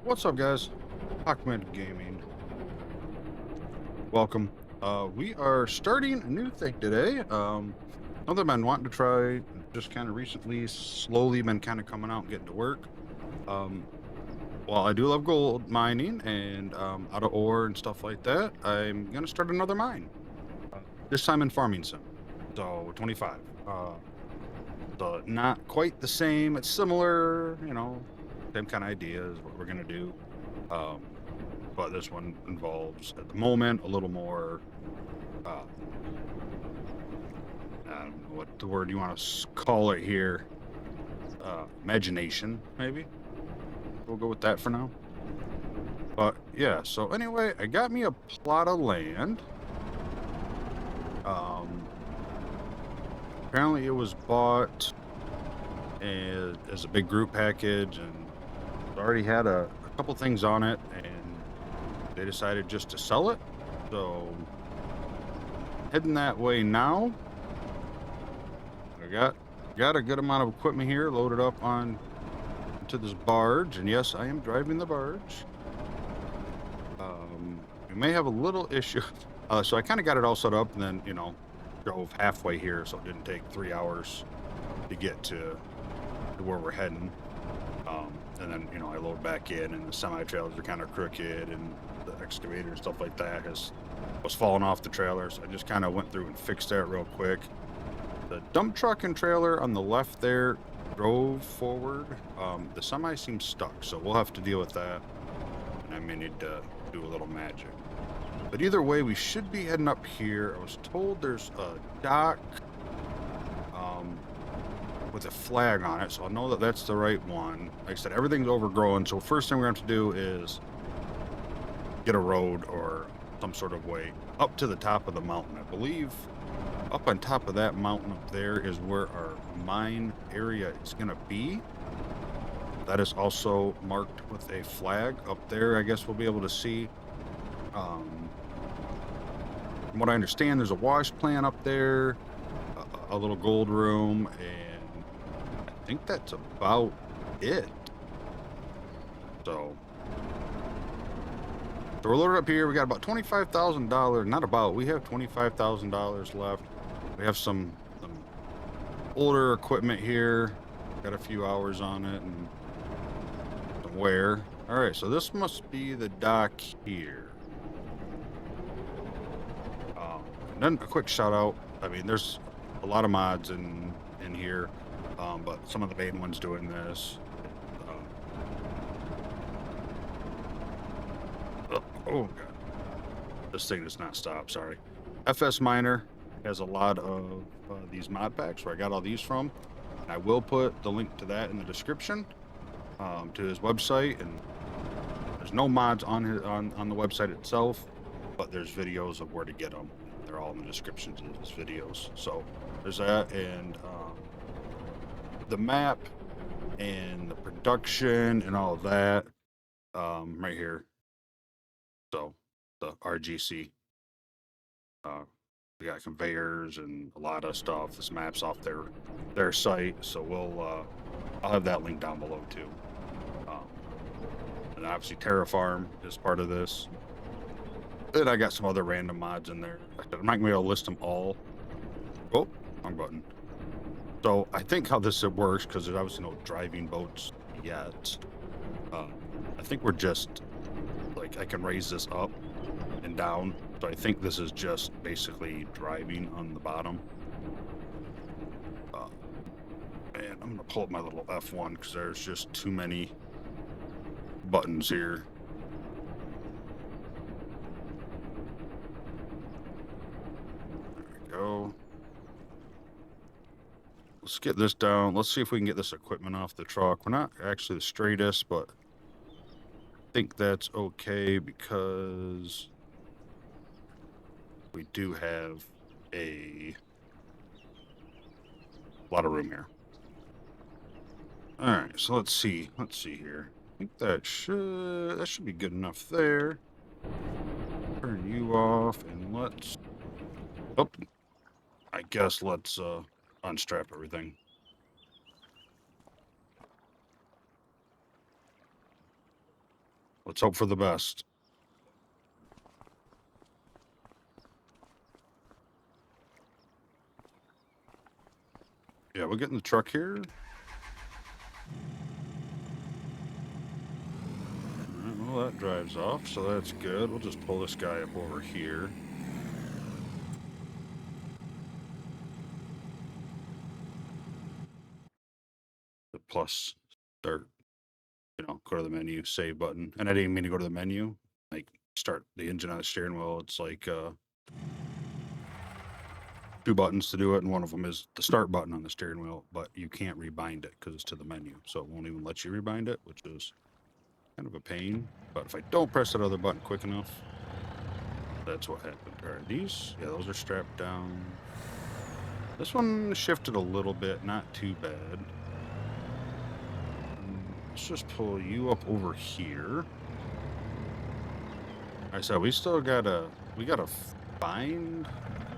What's up, guys? Hockmed Gaming. Welcome. We are starting a new thing today. Something I've been wanting to try, just kind of recently, slowly been kind of coming out and getting to work. Um, while I do love gold mining and out of ore and stuff like that, I'm gonna start another mine. Uh, this time in farming sim. So 25. So not quite the same. It's similar, same kind of idea is what we're gonna do. Um, but this one involves at the moment a little more uh, I don't know what the word you want to call it here, imagination maybe. We'll go with that for now. But yeah, so anyway, I got me a plot of land. um Apparently it was bought as a big group package, and it already had a couple things on it, and they decided just to sell it. So heading that way now. I got a good amount of equipment here loaded up on to this barge, and yes, I am driving the barge. We may have a little issue. So I kind of got it all set up, and then drove halfway here, so it didn't take 3 hours to get to where we're heading. And then I load back in, and the semi trailers are kind of crooked, and the excavator and stuff like that was falling off the trailers. I just kind of went through and fixed that real quick. The dump truck and trailer on the left there drove forward. The semi seems stuck, so we'll have to deal with that. And I may need to do a little magic. But either way, we should be heading up here. I was told there's a dock with a flag on it, so I'll know that that's the right one. Like I said, everything's overgrown, so first thing we're going to have to do is get a road or some sort of way up to the top of the mountain. I believe up on top of that mountain up there is where our mine area is going to be. That is also marked with a flag up there. I guess we'll be able to see. From what I understand, there's a wash plant up there, a little gold room, and I think that's about it. So we're loaded up here. We got about $25,000. Not about. We have $25,000 left. We have some older equipment here. Got a few hours on it and some wear. All right, so this must be the dock here. And then a quick shout out. I mean, there's a lot of mods in here, but some of the main ones doing this. Oh god, this thing does not stop. Sorry. FS Miner has a lot of these mod packs where I got all these from. I will put the link to that in the description, to his website, and there's no mods on the website itself, but there's videos of where to get them. They're all in the descriptions of his videos. So there's that, and the map and the production and all of that, right here. So the RGC, we got conveyors and a lot of stuff. This map's off their site, so I'll have that link down below too. And obviously Terrafarm is part of this. And I got some other random mods in there. I'm not gonna be able to list them all. Oh, wrong button. So I think how this works, because there's obviously no driving boats yet. I think we're just like, I can raise this up and down. So I think this is just basically driving on the bottom. And I'm gonna pull up my little F1 because there's just too many buttons here. There we go. Let's get this down. Let's see if we can get this equipment off the truck. We're not actually the straightest, but I think that's okay because we do have a lot of room here. All right, so let's see here. I think that should be good enough there. Turn you off, and let's, oh, I guess let's unstrap everything. Let's hope for the best. Yeah, we'll get in the truck here. Alright, well, that drives off, so that's good. We'll just pull this guy up over here. The plus start, go to the menu, save button. And I didn't mean to go to the menu. Like, start the engine on the steering wheel. It's like, 2 buttons to do it, and one of them is the start button on the steering wheel, but you can't rebind it because it's to the menu, so it won't even let you rebind it, which is kind of a pain. But if I don't press that other button quick enough, that's what happened. All right, yeah, those are strapped down. This one shifted a little bit, not too bad. Let's just pull you up over here. I said we gotta find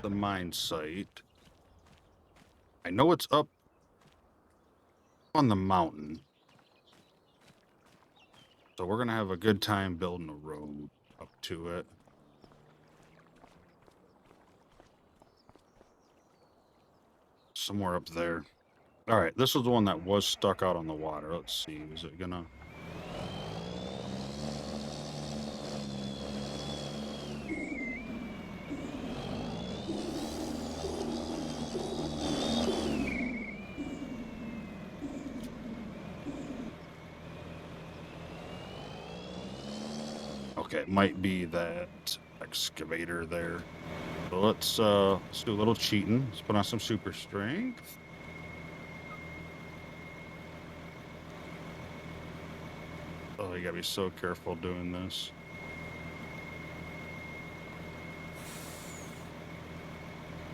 the mine site. I know it's up on the mountain, so we're gonna have a good time building a road up to it. Somewhere up there. All right, this is the one that was stuck out on the water. Let's see, is it gonna... Okay, it might be that excavator there. So let's do a little cheating. Let's put on some super strength. Oh, you gotta be so careful doing this.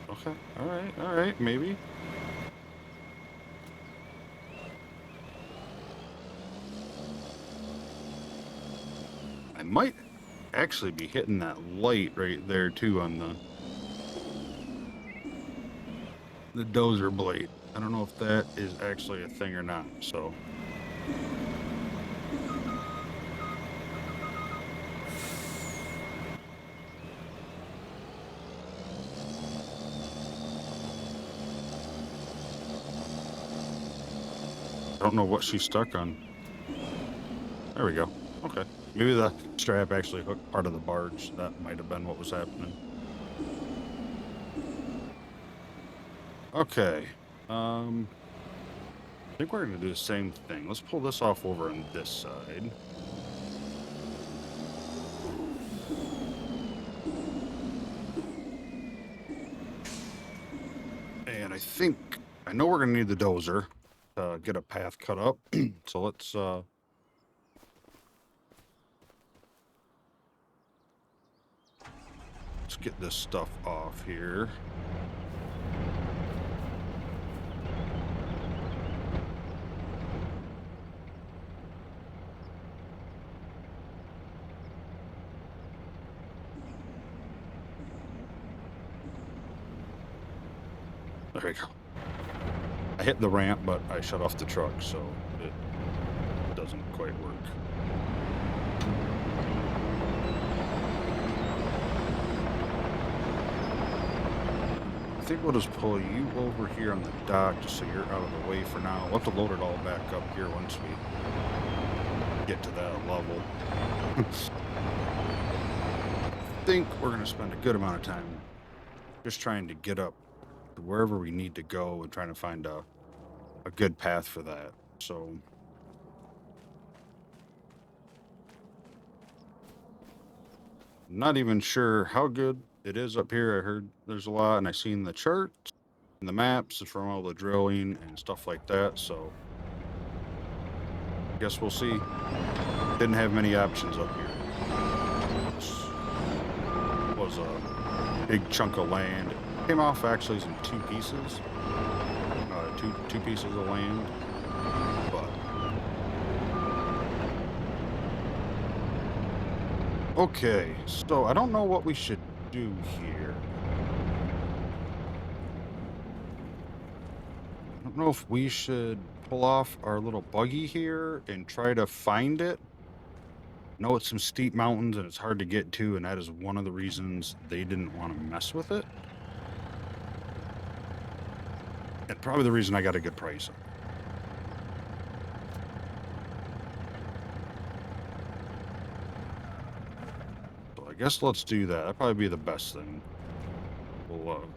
Okay, all right, maybe. I might actually be hitting that light right there too on the dozer blade. I don't know if that is actually a thing or not, so. I don't know what she's stuck on. There we go. Okay. Maybe the strap actually hooked part of the barge. That might have been what was happening. Okay. I think we're going to do the same thing. Let's pull this off over on this side. And I know we're going to need the dozer to get a path cut up. So let's get this stuff off here. There we go. I hit the ramp, but I shut off the truck, so it doesn't quite work. I think we'll just pull you over here on the dock just so you're out of the way for now. We'll have to load it all back up here once we get to that level. I think we're going to spend a good amount of time just trying to get up to wherever we need to go and trying to find a good path for that. So I'm not even sure how good it is up here. I heard there's a lot, and I seen the charts and the maps from all the drilling and stuff like that, so I guess we'll see. Didn't have many options up here. This was a big chunk of land. It came off actually in 2 pieces. Two pieces of land. But okay, so I don't know what we should do here. I don't know if we should pull off our little buggy here and try to find it, know it's some steep mountains and it's hard to get to, and that is one of the reasons they didn't want to mess with it. And probably the reason I got a good price on it. So I guess let's do that. That'd probably be the best thing. We'll, ugh.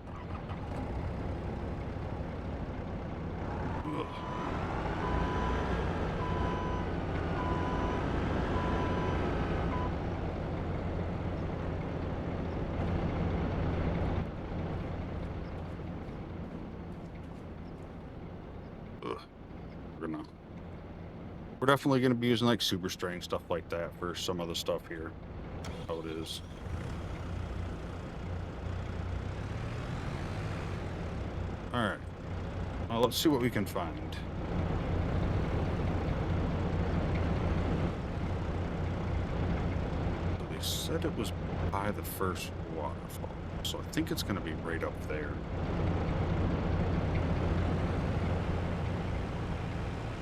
Ugh. We're definitely gonna be using like super strength stuff like that for some of the stuff here. How it is. All right. Let's see what we can find. So they said it was by the first waterfall, so I think it's gonna be right up there.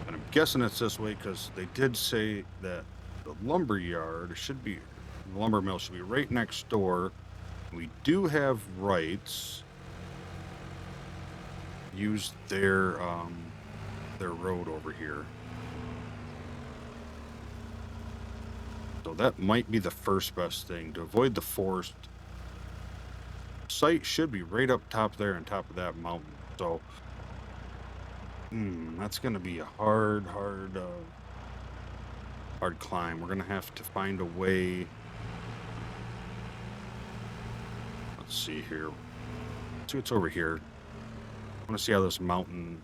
And I'm guessing it's this way because they did say that the lumber yard should be, the lumber mill should be right next door. We do have rights to use their road over here. So that might be the first best thing to avoid the forest. Site should be right up top there on top of that mountain. So that's going to be a hard climb. We're going to have to find a way. Let's see here. Let's see what's over here. I want to see how this mountain,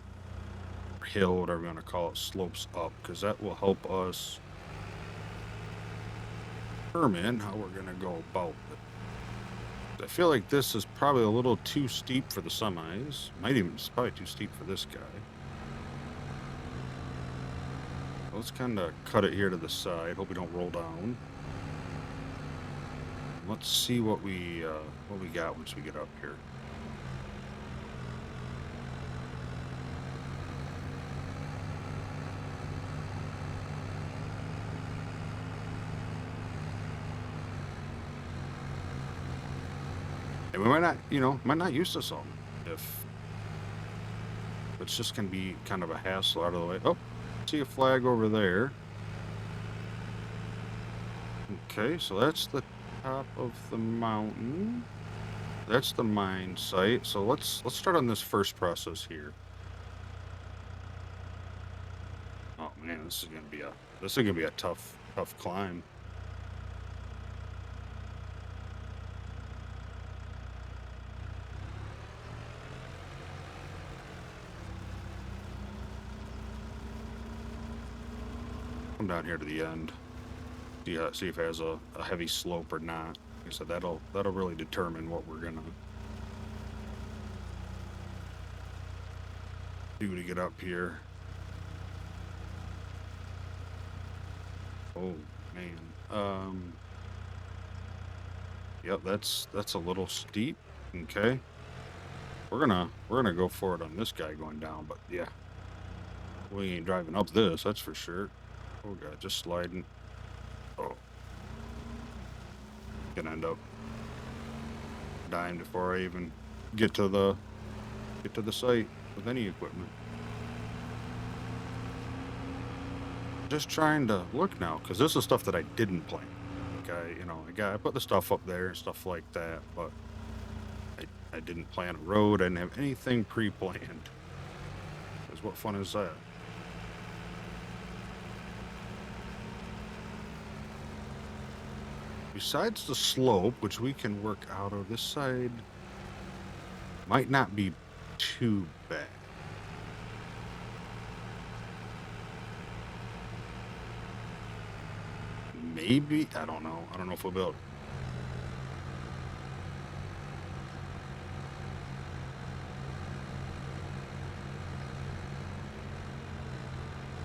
hill, whatever you want to call it, slopes up, because that will help us determine how we're going to go about it. I feel like this is probably a little too steep for the semis. It's probably too steep for this guy. Let's kind of cut it here to the side. Hope we don't roll down. Let's see what we got once we get up here. And we might not use this all if it's just gonna be kind of a hassle out of the way. Oh, see a flag over there. Okay, so that's the top of the mountain. That's the mine site. So let's start on this first process here. Oh man, this is gonna be a tough climb. Come down here to the end. See if it has a heavy slope or not. Like I said, that'll really determine what we're gonna do to get up here. Oh man. Yep, that's a little steep. Okay. We're gonna go for it on this guy going down, but yeah. We ain't driving up this, that's for sure. Oh god, just sliding. Oh. Gonna end up dying before I even get to the site with any equipment. Just trying to look now, because this is stuff that I didn't plan. Okay, I put the stuff up there and stuff like that, but I didn't plan a road. I didn't have anything pre-planned. Because what fun is that? Besides the slope, which we can work out of this side, might not be too bad. Maybe, I don't know. I don't know if we'll build.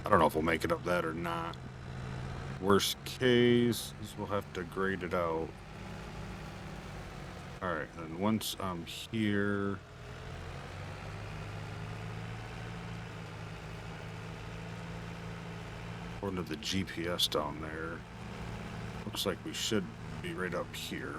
I don't know if we'll make it up that or not. Worst case is we'll have to grade it out. All right, then once I'm here, according to the GPS down there, Looks like we should be right up here.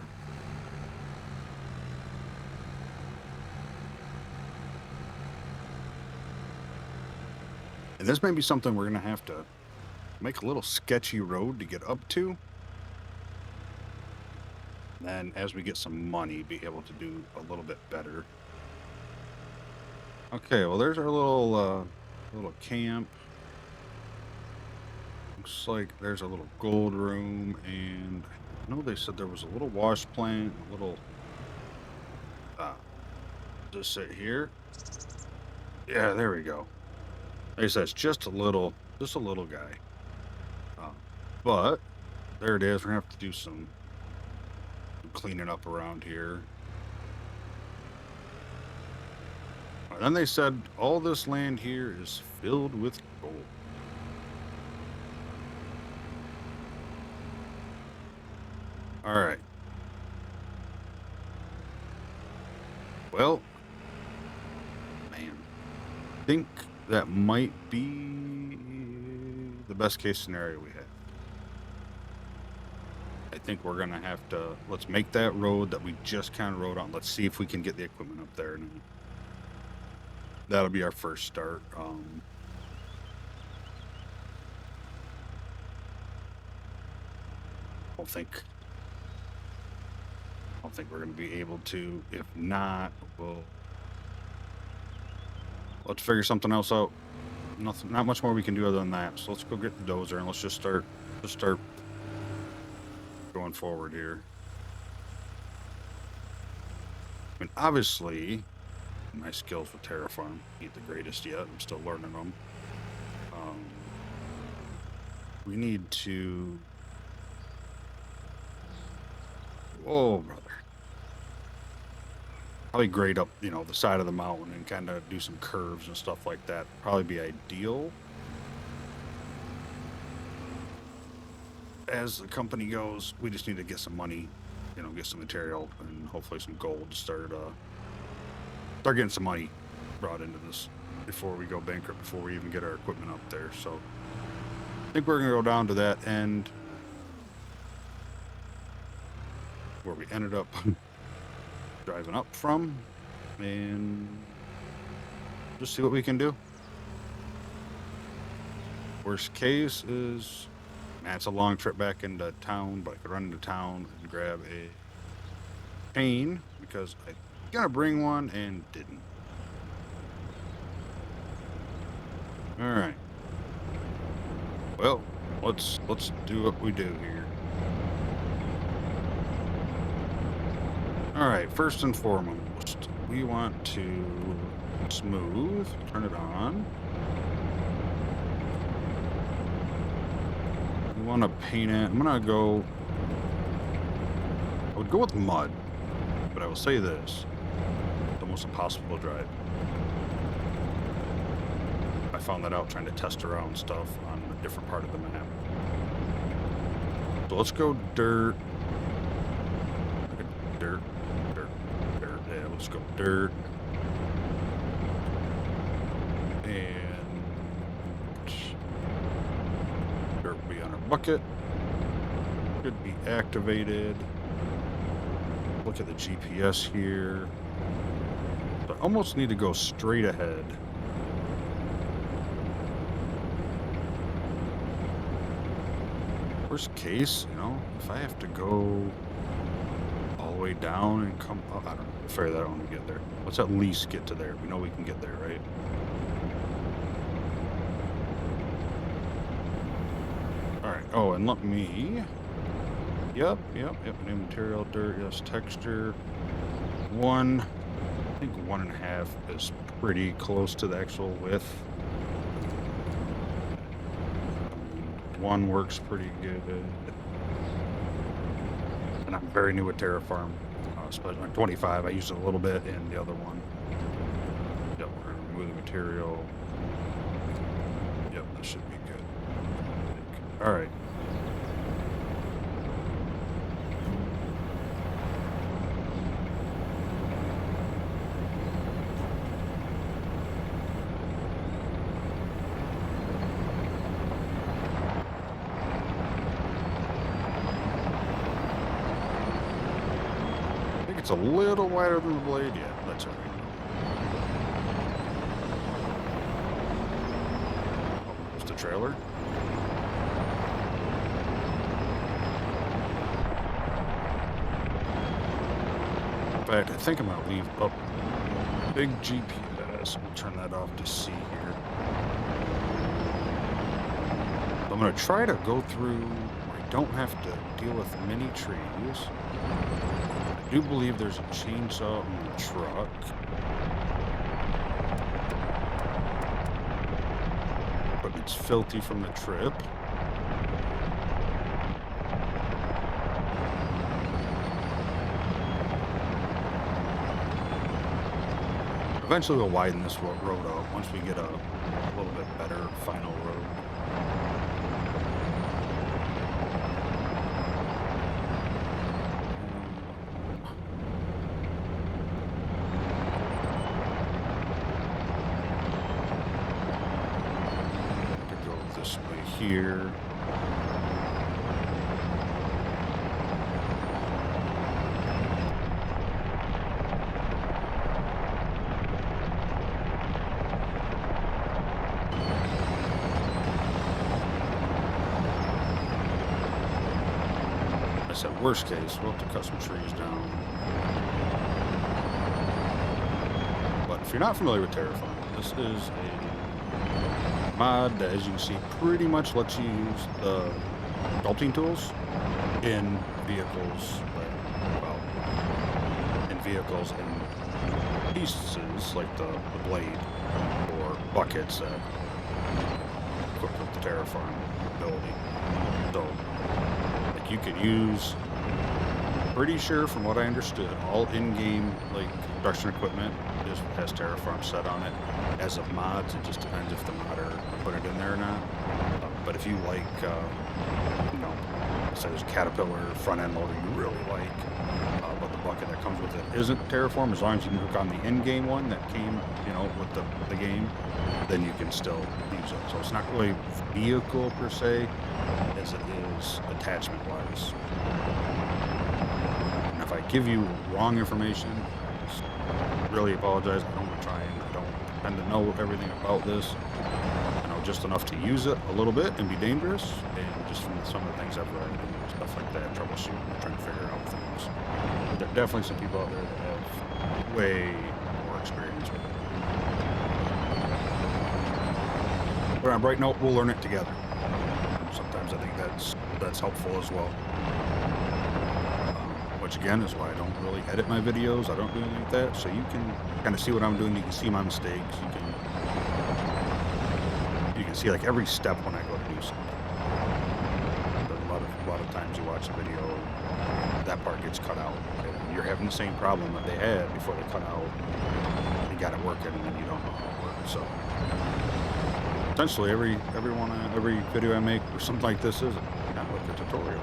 And this may be something we're going to have to make a little sketchy road to get up to. Then as we get some money, be able to do a little bit better. Okay, well, there's our little camp. Looks like there's a little gold room, and I know they said there was a little wash plant, a little just sit here. Yeah, there we go. Like I said, it's just a little guy. But there it is. We're gonna have to do some cleaning up around here. And then they said all this land here is filled with gold. All right. Well, man, I think that might be the best case scenario we have. I think we're gonna have to, let's make that road that we just kind of rode on. Let's see if we can get the equipment up there. And that'll be our first start. I don't think we're gonna be able to. If not, let's figure something else out. Not much more we can do other than that. So let's go get the dozer and let's just start going forward here. I mean, obviously, my skills with Terraform ain't the greatest yet. I'm still learning them. We need to... Oh, brother. Probably grade up, the side of the mountain and kind of do some curves and stuff like that. Probably be ideal. As the company goes, we just need to get some money, get some material and hopefully some gold to start getting some money brought into this before we go bankrupt, before we even get our equipment up there. So I think we're gonna go down to that end where we ended up driving up from and just see what we can do. Worst case is, man, it's a long trip back into town, but I could run into town and grab a chain because I gonna bring one and didn't. All right. Well, let's do what we do here. All right. First and foremost, we want to smooth. Turn it on. We want to paint it. I'm gonna go. I would go with mud, but I will say this. Almost impossible to drive. I found that out trying to test around stuff on a different part of the map. So let's go dirt. Dirt. Yeah, let's go dirt. And dirt will be on our bucket. Should be activated. Look at the GPS here. I almost need to go straight ahead. Worst case, if I have to go all the way down and come up, I don't know, we'll figure that out when we get there. Let's at least get to there. We know we can get there, right? All right. Oh, and let me... Yep. New material, dirt, yes, texture. I think 1.5 is pretty close to the actual width. 1 works pretty good. And I'm very new at Terraform, especially on 25. I used it a little bit in the other one. Yep, we're gonna remove the material. Yep, that should be good. All right. It's a little wider than the blade. Yeah, that's all right. Oh, there's the trailer. In fact, I think I'm going to leave up big GPS. We'll turn that off to C here. I'm going to try to go through where I don't have to deal with many trees. I do believe there's a chainsaw in the truck. But it's filthy from the trip. Eventually we'll widen this road out once we get a little bit better final road. To go this way here. At worst case, we'll have to cut some trees down. But if you're not familiar with Terraform, this is a mod that, as you can see, pretty much lets you use the sculpting tools in vehicles, in vehicles and pieces like the blade or buckets that equipped with the Terraform ability. So you could use, pretty sure from what I understood, all in-game like construction equipment has Terraform set on it. As of mods, it just depends if the modder put it in there or not. But if you like, you know, say there's a Caterpillar front end loader you really like, but the bucket that comes with it isn't Terraform, as long as you can hook on the in-game one that came, you know, with the game, then you can still use it. So it's not really vehicle per se, as it is attachment wise. And if I give you wrong information, really apologize. I don't want to try and I don't tend to know everything about this. I know just enough to use it a little bit and be dangerous, and just from some of the things I've read and stuff like that, troubleshooting and trying to figure out things. There are definitely some people out there that have way more experience with it. But on a bright note, we'll learn it together. Sometimes I think that's helpful as well. Which again is why I don't really edit my videos. I don't do anything like that. So you can kind of see what I'm doing. You can see my mistakes. You can see like every step when I go to do something. A lot of times you watch a video, that part gets cut out. Okay? You're having the same problem that they had before they cut out. You got it working, and then you don't know how it works. So essentially, every video I make or something like this is kind of like a tutorial.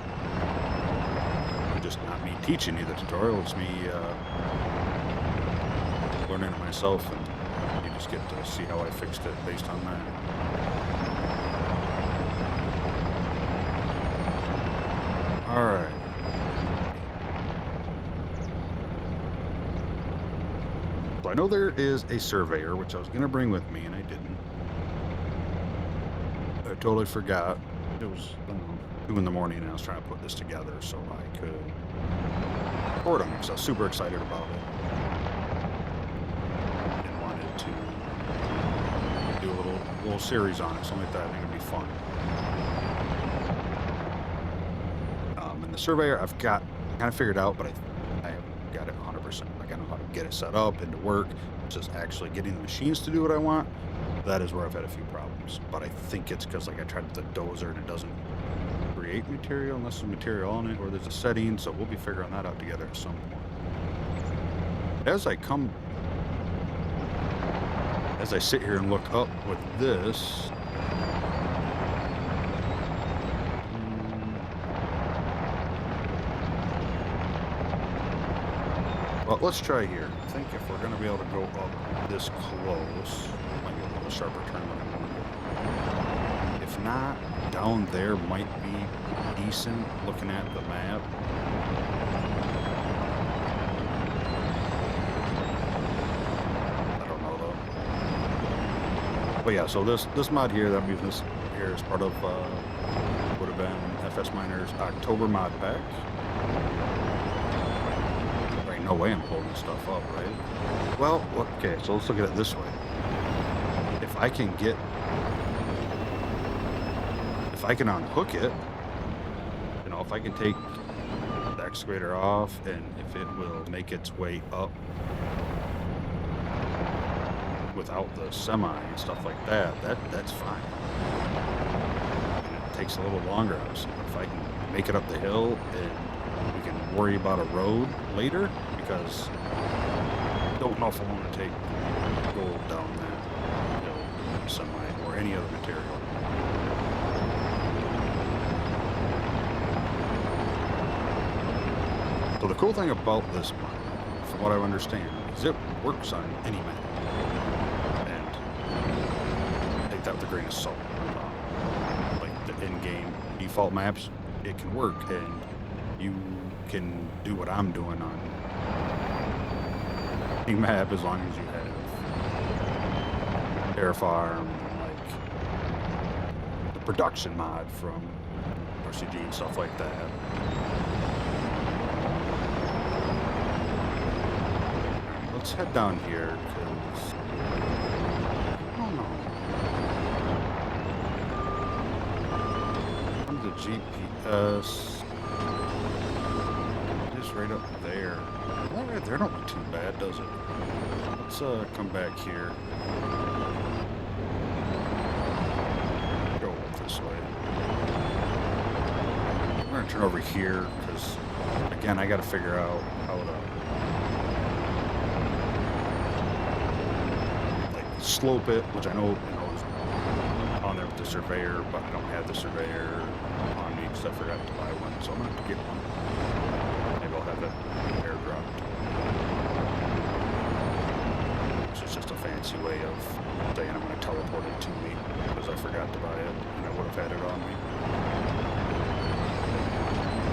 Just not me teaching you the tutorial, it's me learning it myself, and you just get to see how I fixed it based on that. Alright. So I know there is a surveyor, which I was going to bring with me, and I didn't. I totally forgot. It was 2 in the morning, and I was trying to put this together so I could record on it, because I was super excited about it and wanted to do a little series on it, something like that. I think it'd be fun. And the surveyor I've got kind of figured out, but I haven't got it 100%. Like, I know how to get it set up and to work. It's just actually getting the machines to do what I want. That is where I've had a few problems. But I think it's because, like, I tried the dozer and it doesn't create material unless there's material on it or there's a setting. So we'll be figuring that out together at some point. As I sit here and look up with this, well, let's try here. I think if we're going to be able to go up this close, might be a little sharper turn than I wanted. If not, down there might be decent looking at the map. But yeah, so this mod here that I'm using this here is part of would have been FS Miner's October mod pack. There ain't no way I'm pulling this stuff up, right? Well, okay, so let's look at it this way. If I can unhook it, you know, if I can take the excavator off and if it will make its way up without the semi and stuff like that, that's fine. And it takes a little longer, obviously. If I can make it up the hill and we can worry about a road later, because I don't know if I want to take gold down that hill, semi, or any other material. So the cool thing about this mod, from what I understand, is it works on any map. Take that with a grain of salt. Like the in-game default maps, it can work, and you can do what I'm doing on any map as long as you have Air Farm, like the production mod from RCG and stuff like that. Let's head down here, because I don't know. The GPS is right up there. That right there don't look too bad, does it? Let's come back here. Go up this way. I'm gonna turn over here because, again, I got to figure out how to like slope it, which I know is on there with the surveyor, but I don't have the surveyor on me because I forgot to buy one, so I'm gonna have to get one. Maybe I'll have it airdropped. Which is just a fancy way of saying I'm gonna teleport it to me because I forgot to buy it and I would have had it on me.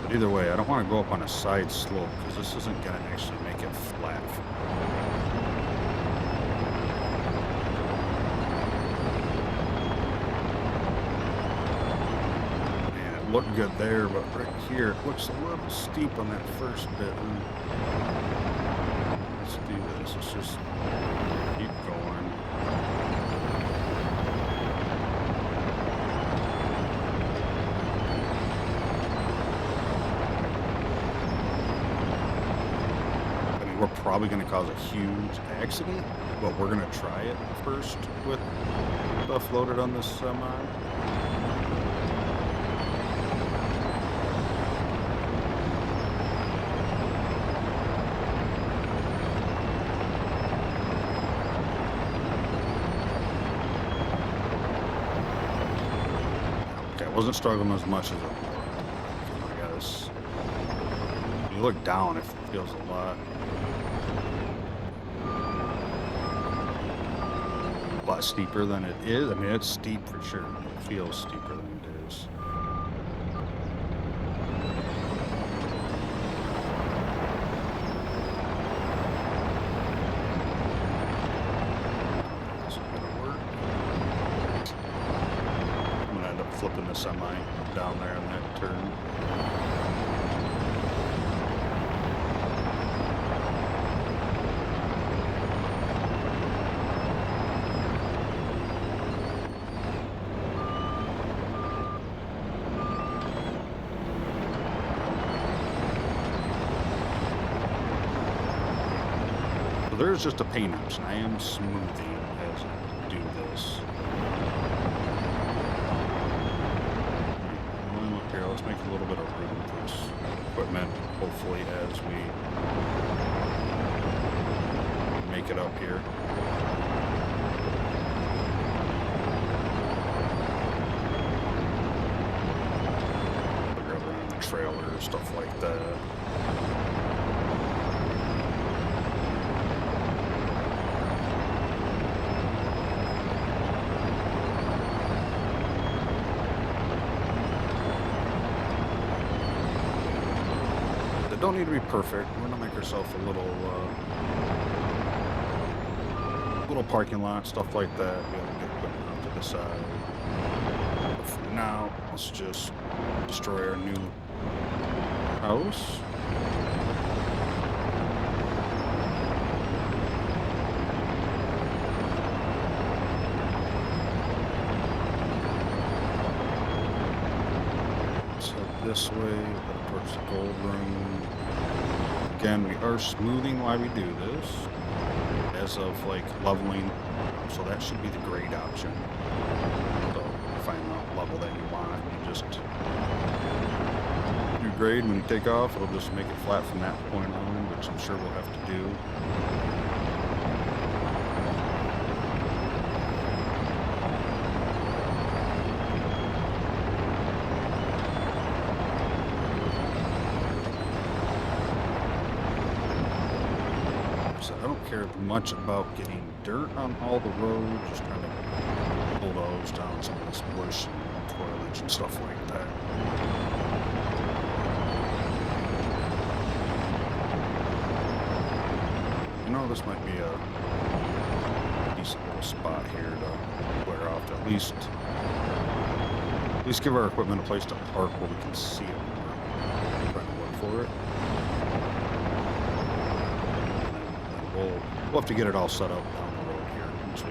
But either way, I don't want to go up on a side slope because this isn't gonna actually make it flat. Looked good there, but right here it looks a little steep on that first bit. Let's do this. Let's just keep going. I mean, we're probably going to cause a huge accident, but we're going to try it first with stuff loaded on this semi. Wasn't struggling as much as it looked. I guess when you look down, it feels a lot steeper than it is. I mean, it's steep for sure. It feels steeper than it is. Flipping the semi down there in that turn. So there's just a paint option. I am smoothing as I do this. Here, let's make a little bit of room for this equipment, hopefully, as we make it up here. Grab around the trailer, stuff like that. Don't need to be perfect. We're gonna make ourselves a little parking lot, stuff like that. Be able to get equipment the side. But for now, let's just destroy our new house. Let's head this way, head towards the gold room. Again, we are smoothing while we do this, as of like leveling, so that should be the grade option. So find the level that you want, you just do grade. When you take off, it'll just make it flat from that point on, which I'm sure we'll have to do. I don't care much about getting dirt on all the roads, just trying to bulldoze down some of this bush and foliage and stuff like that. You know, this might be a decent little spot here to clear off to at least give our equipment a place to park where we can see it more. Trying to look for it. We'll have to get it all set up down the road here once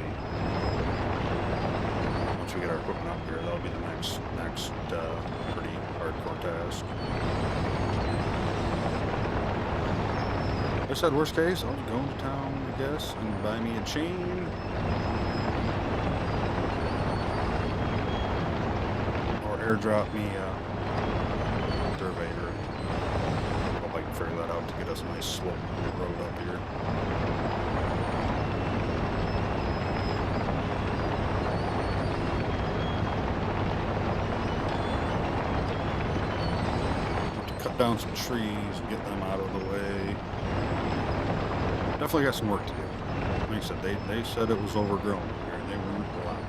we get our equipment up here. That'll be the next pretty hardcore task. Like I said, worst case, I'll go into town, I guess, and buy me a chain. Or airdrop me a surveyor. Hope I can figure that out to get us a nice slope road up here. Down some trees and get them out of the way. Definitely got some work to do. Like I said, they said it was overgrown here. They weren't allowed.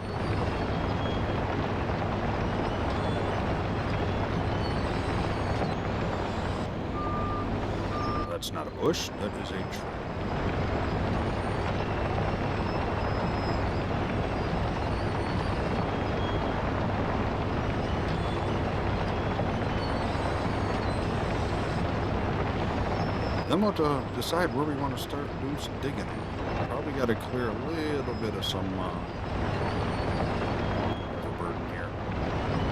That's not a bush, that is a tree. Then we'll have to decide where we want to start doing some digging. Probably got to clear a little bit of some overburden here.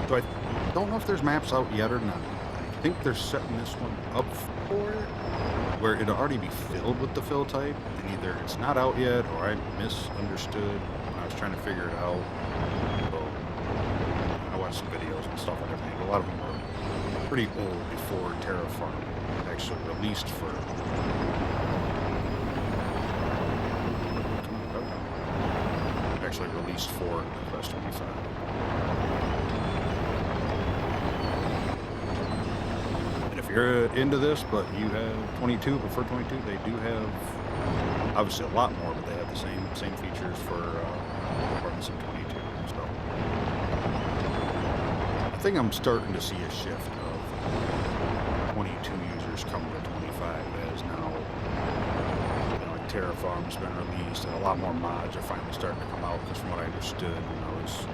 So I don't know if there's maps out yet or not. I think they're setting this one up for it, where it'll already be filled with the fill type, and either it's not out yet or I misunderstood when I was trying to figure it out. So I watched some videos and stuff like that. A lot of them were pretty old before Terraform actually released for Quest 25. And if you're into this, but you have 22, prefer 22, they do have obviously a lot more, but they have the same features for apartments in 22. So I think I'm starting to see a shift of 22 users coming to 25 as now, you know, like Terraform's been released and a lot more mods are finally starting to come out, because from what I understood when I was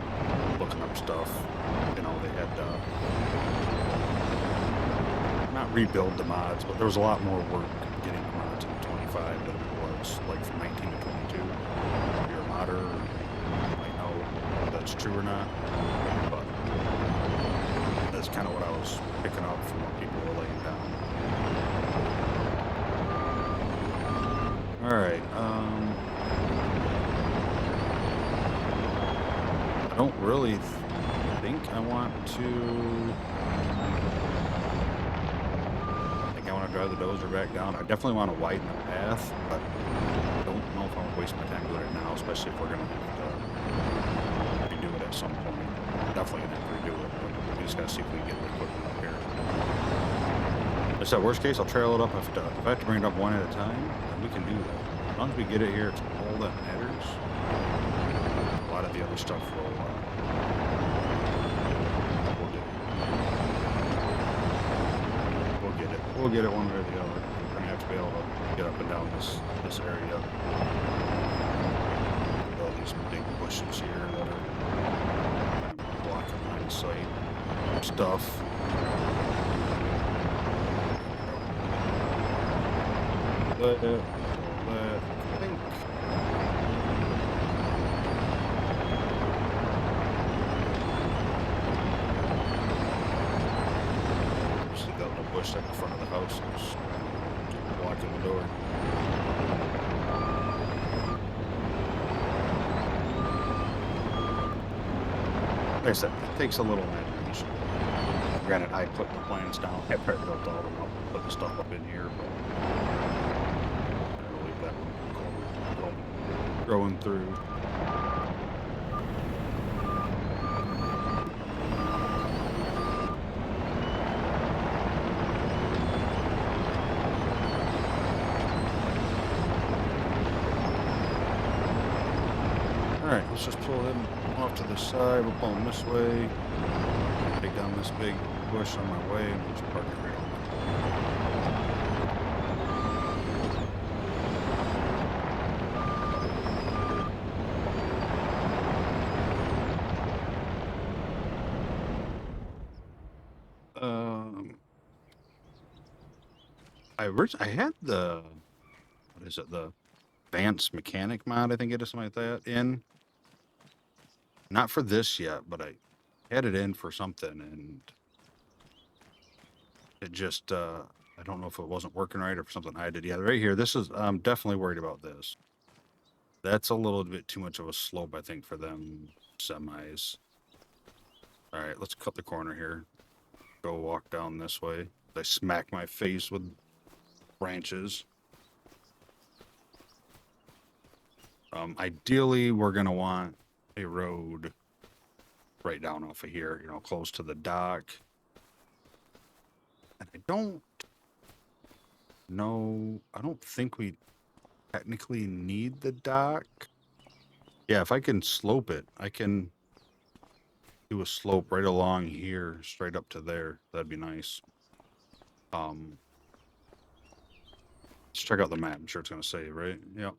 looking up stuff, you know, they had not rebuild the mods, but there was a lot more work getting mods in 25 than it was like from 19 to 22. If you're a modder, you might know if that's true or not, but that's kind of what I was picking up from what people were laying down. Alright, I don't really think I want to... I want to drive the dozer back down. I definitely want to widen the path, but I don't know if I want to waste my time doing it now, especially if we're going to have to redo it at some point. Definitely going to have to redo it, but we just got to see if we can get the equipment up here. Like I said, worst case, I'll trail it up. If I have to bring it up one at a time, then we can do that. As long as we get it here, it's all that matters. A lot of the other stuff will do. We'll get it one way or the other. We're going to have to be able to get up and down this area. All these these big bushes here that are kind of blocking line of sight stuff. That, I think. See that little bush at the front of the house is blocking the door. Like I said, it takes a little imagination. Granted, I put the plans down after I built all of them up, put the stuff up in here, but I'll leave that one growing through. Alright, let's just pull him off to the side. We'll pull him this way. Take down this big bush on my way and just park it right on. I had the, what is it, the advanced mechanic mod, I think it is, something like that, in. Not for this yet, but I had it in for something, and it just, I don't know if it wasn't working right or for something I did. Yeah, right here, this is, I'm definitely worried about this. That's a little bit too much of a slope, I think, for them semis. All right, let's cut the corner here. Go walk down this way. I smack my face with branches. Ideally, we're going to want a road right down off of here, you know, close to the dock. And I don't know, I don't think we technically need the dock. Yeah, if I can slope it, I can do a slope right along here, straight up to there. That'd be nice. Let's check out the map. I'm sure it's going to say, right? Yep.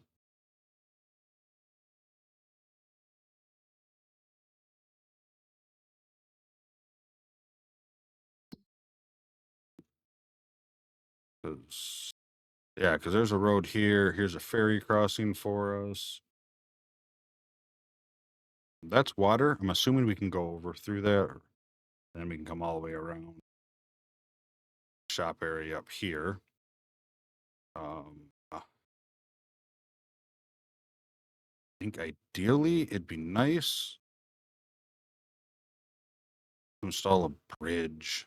Yeah, because there's a road here. Here's a ferry crossing for us. That's water. I'm assuming we can go over through there. Then we can come all the way around. Shop area up here. I think ideally it'd be nice to install a bridge,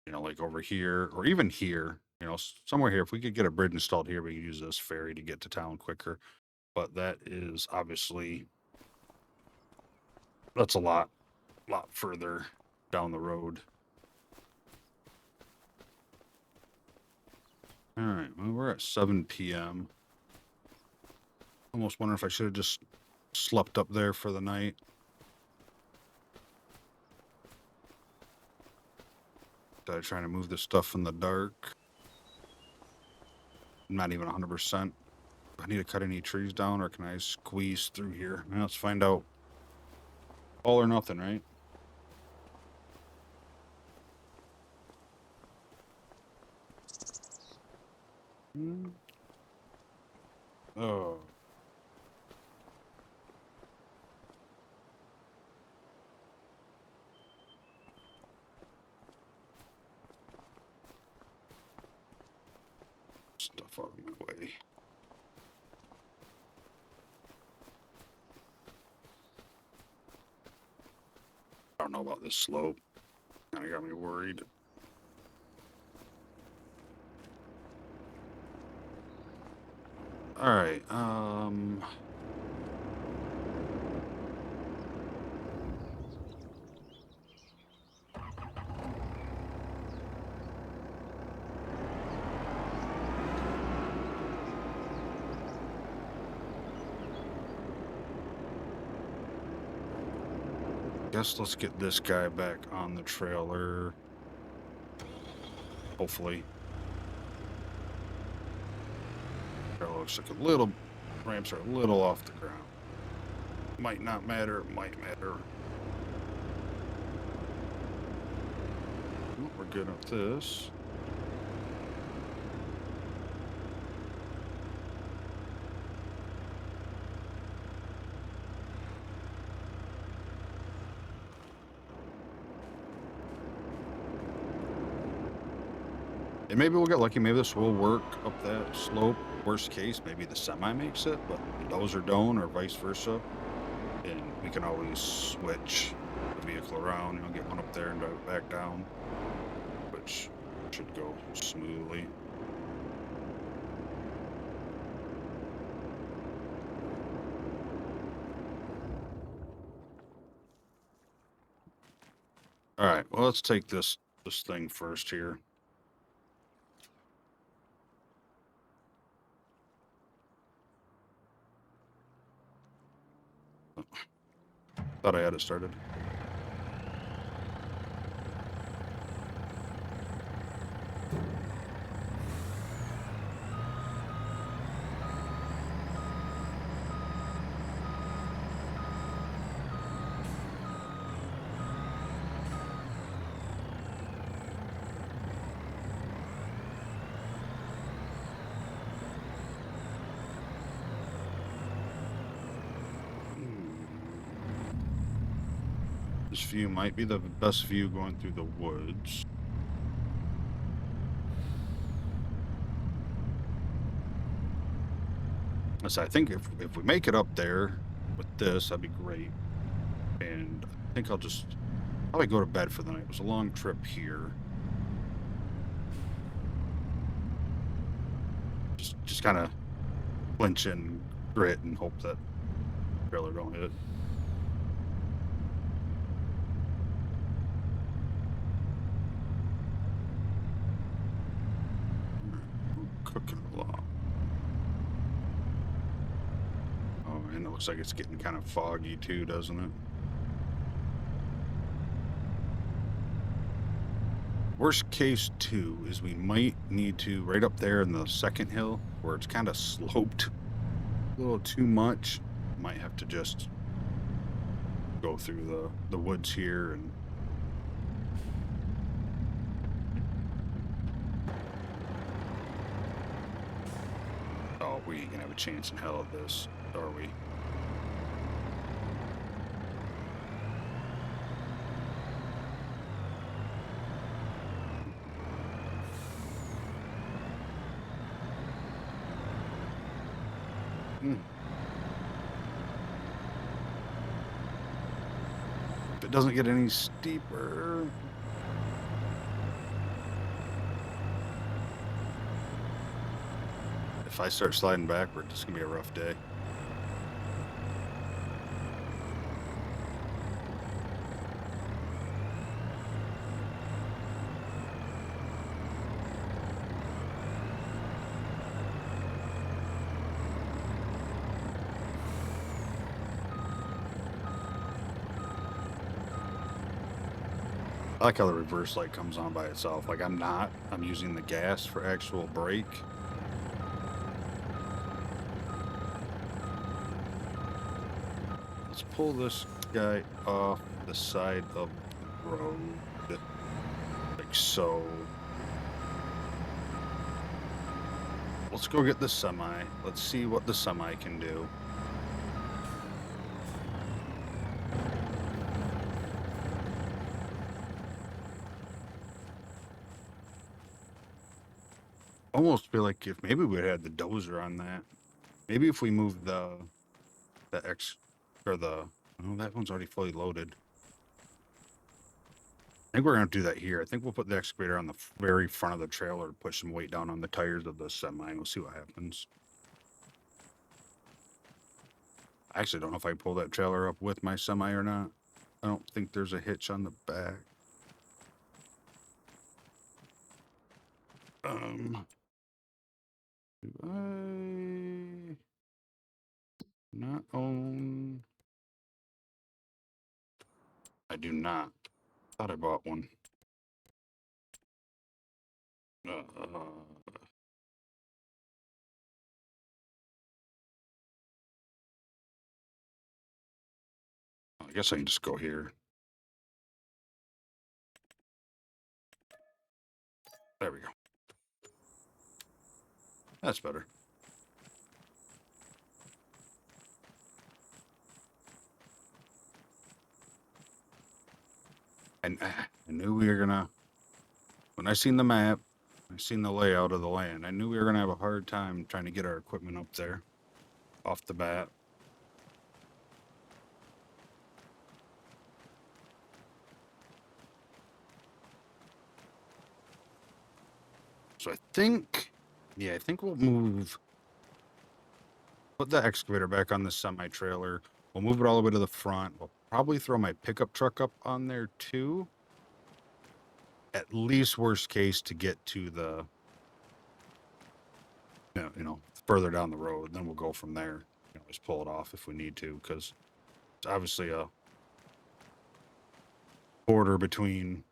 you know, like over here or even here, you know, somewhere here. If we could get a bridge installed here, we could use this ferry to get to town quicker. But that is obviously, that's a lot further down the road. All right, well, we're at 7 p.m. Almost wonder if I should have just slept up there for the night. Started trying to move this stuff in the dark. I'm not even 100%. Do I need to cut any trees down, or can I squeeze through here? Well, let's find out. All or nothing, right? Oh. Stuff out of my way. I don't know about this slope. Kind of got me worried. All right. Guess let's get this guy back on the trailer. Hopefully. Trailer looks like a little, ramps are a little off the ground. Might not matter, might matter. Oh, we're good at this. And maybe we'll get lucky. Maybe this will work up that slope. Worst case, maybe the semi makes it, but the dozer don't, or vice versa. And we can always switch the vehicle around, you know, get one up there and drive it back down, which should go smoothly. All right, well, let's take this thing first here. Thought I had it started. This view might be the best view going through the woods. So I think if we make it up there with this, that'd be great. And I think I'll just probably go to bed for the night. It was a long trip here. Just kind of clinch and grit and hope that trailer don't hit. Cooking along. Oh, and it looks like it's getting kind of foggy too, doesn't it? Worst case too is we might need to, right up there in the second hill where it's kind of sloped a little too much, might have to just go through the woods here and oh, we ain't gonna have a chance in hell at this, are we? If it doesn't get any steeper. If I start sliding backward, it's gonna be a rough day. I like how the reverse light comes on by itself. Like I'm using the gas for actual brake. Let's pull this guy off the side of the road. Like so. Let's go get the semi. Let's see what the semi can do. Almost feel like if maybe we had the dozer on that. Maybe if we move the X or the oh, that one's already fully loaded. I think we're gonna do that here. I think we'll put the excavator on the very front of the trailer to put some weight down on the tires of the semi. We'll see what happens. I actually don't know if I pull that trailer up with my semi or not. I don't think there's a hitch on the back. Do I not own? I do not. Thought I bought one. Uh, I guess I can just go here. There we go. That's better. And I knew we were gonna, when I seen the map, I seen the layout of the land, I knew we were gonna have a hard time trying to get our equipment up there off the bat. So I think, yeah, I think we'll put the excavator back on the semi-trailer. We'll move it all the way to the front. We'll probably throw my pickup truck up on there too. At least worst case to get to the, you know, further down the road. Then we'll go from there. You know, just pull it off if we need to, because it's obviously a border between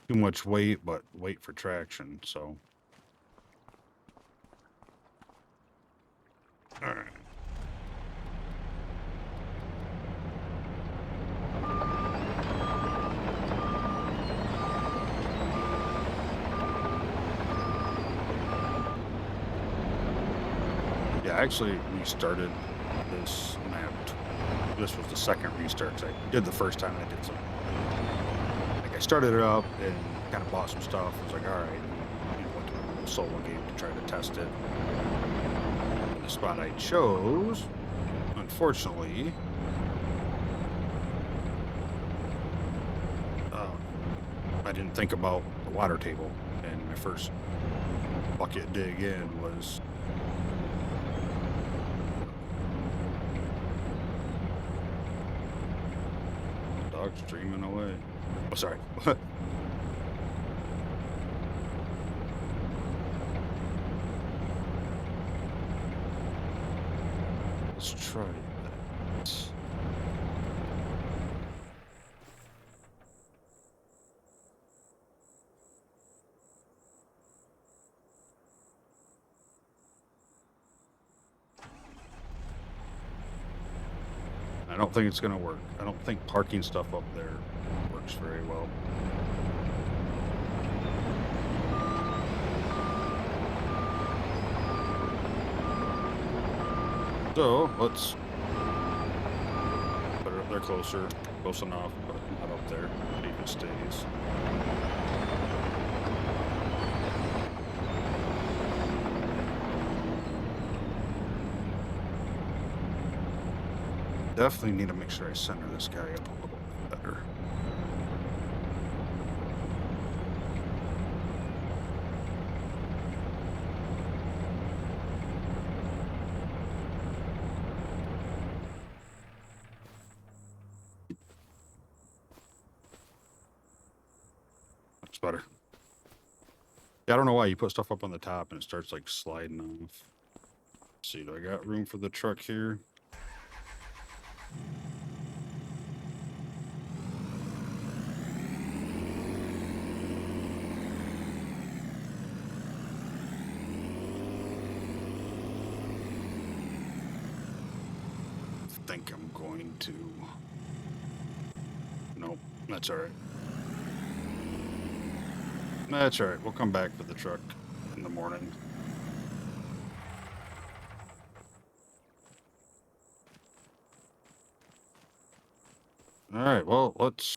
too much weight, but weight for traction. So, all right. Yeah, I actually restarted this map. This was the second restart, because I did the first time I did something. Like, I started it up and kind of bought some stuff. I was like, all right, you know, went to a solo game to try to test it. And the spot I chose, unfortunately, I didn't think about the water table, and my first bucket dig in was dog streaming away. Oh, sorry. Let's try that. I don't think it's going to work. I don't think parking stuff up there works very well. So let's put it up there closer, close enough, but not up there. It even stays. Definitely need to make sure I center this guy up a little bit better. That's better. Yeah, I don't know why you put stuff up on the top and it starts like sliding off. Let's see, do I got room for the truck here? I think I'm going to. Nope, that's all right. That's all right. We'll come back for the truck in the morning. All right, well, let's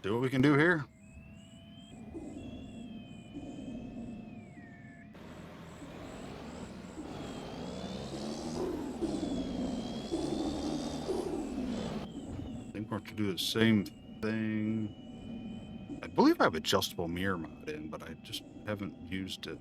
do what we can do here. I think we're going to do the same thing. I believe I have adjustable mirror mod in, but I just haven't used it.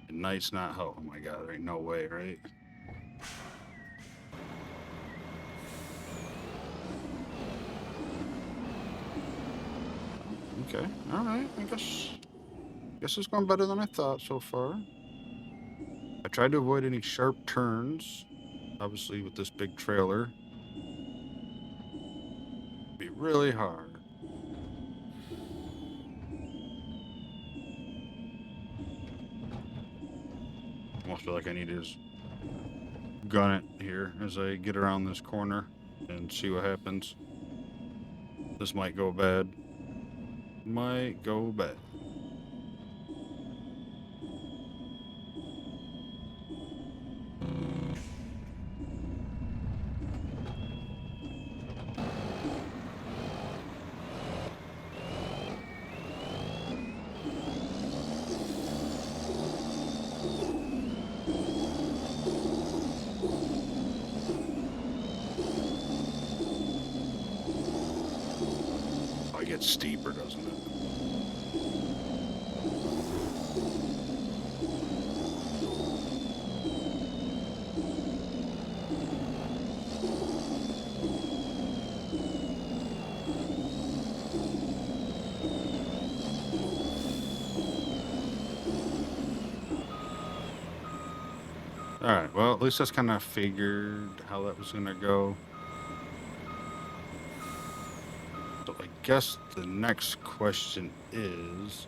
And night's not hot. Oh my god, there ain't no way, right? Okay, alright, I guess it's going better than I thought so far. I tried to avoid any sharp turns. Obviously, with this big trailer, it'd be really hard. Almost feel like I need to just gun it here as I get around this corner and see what happens. This might go bad. Might go bad. Oh, it gets steeper, doesn't it? Alright, well, at least that's kind of figured how that was going to go. So I guess the next question is...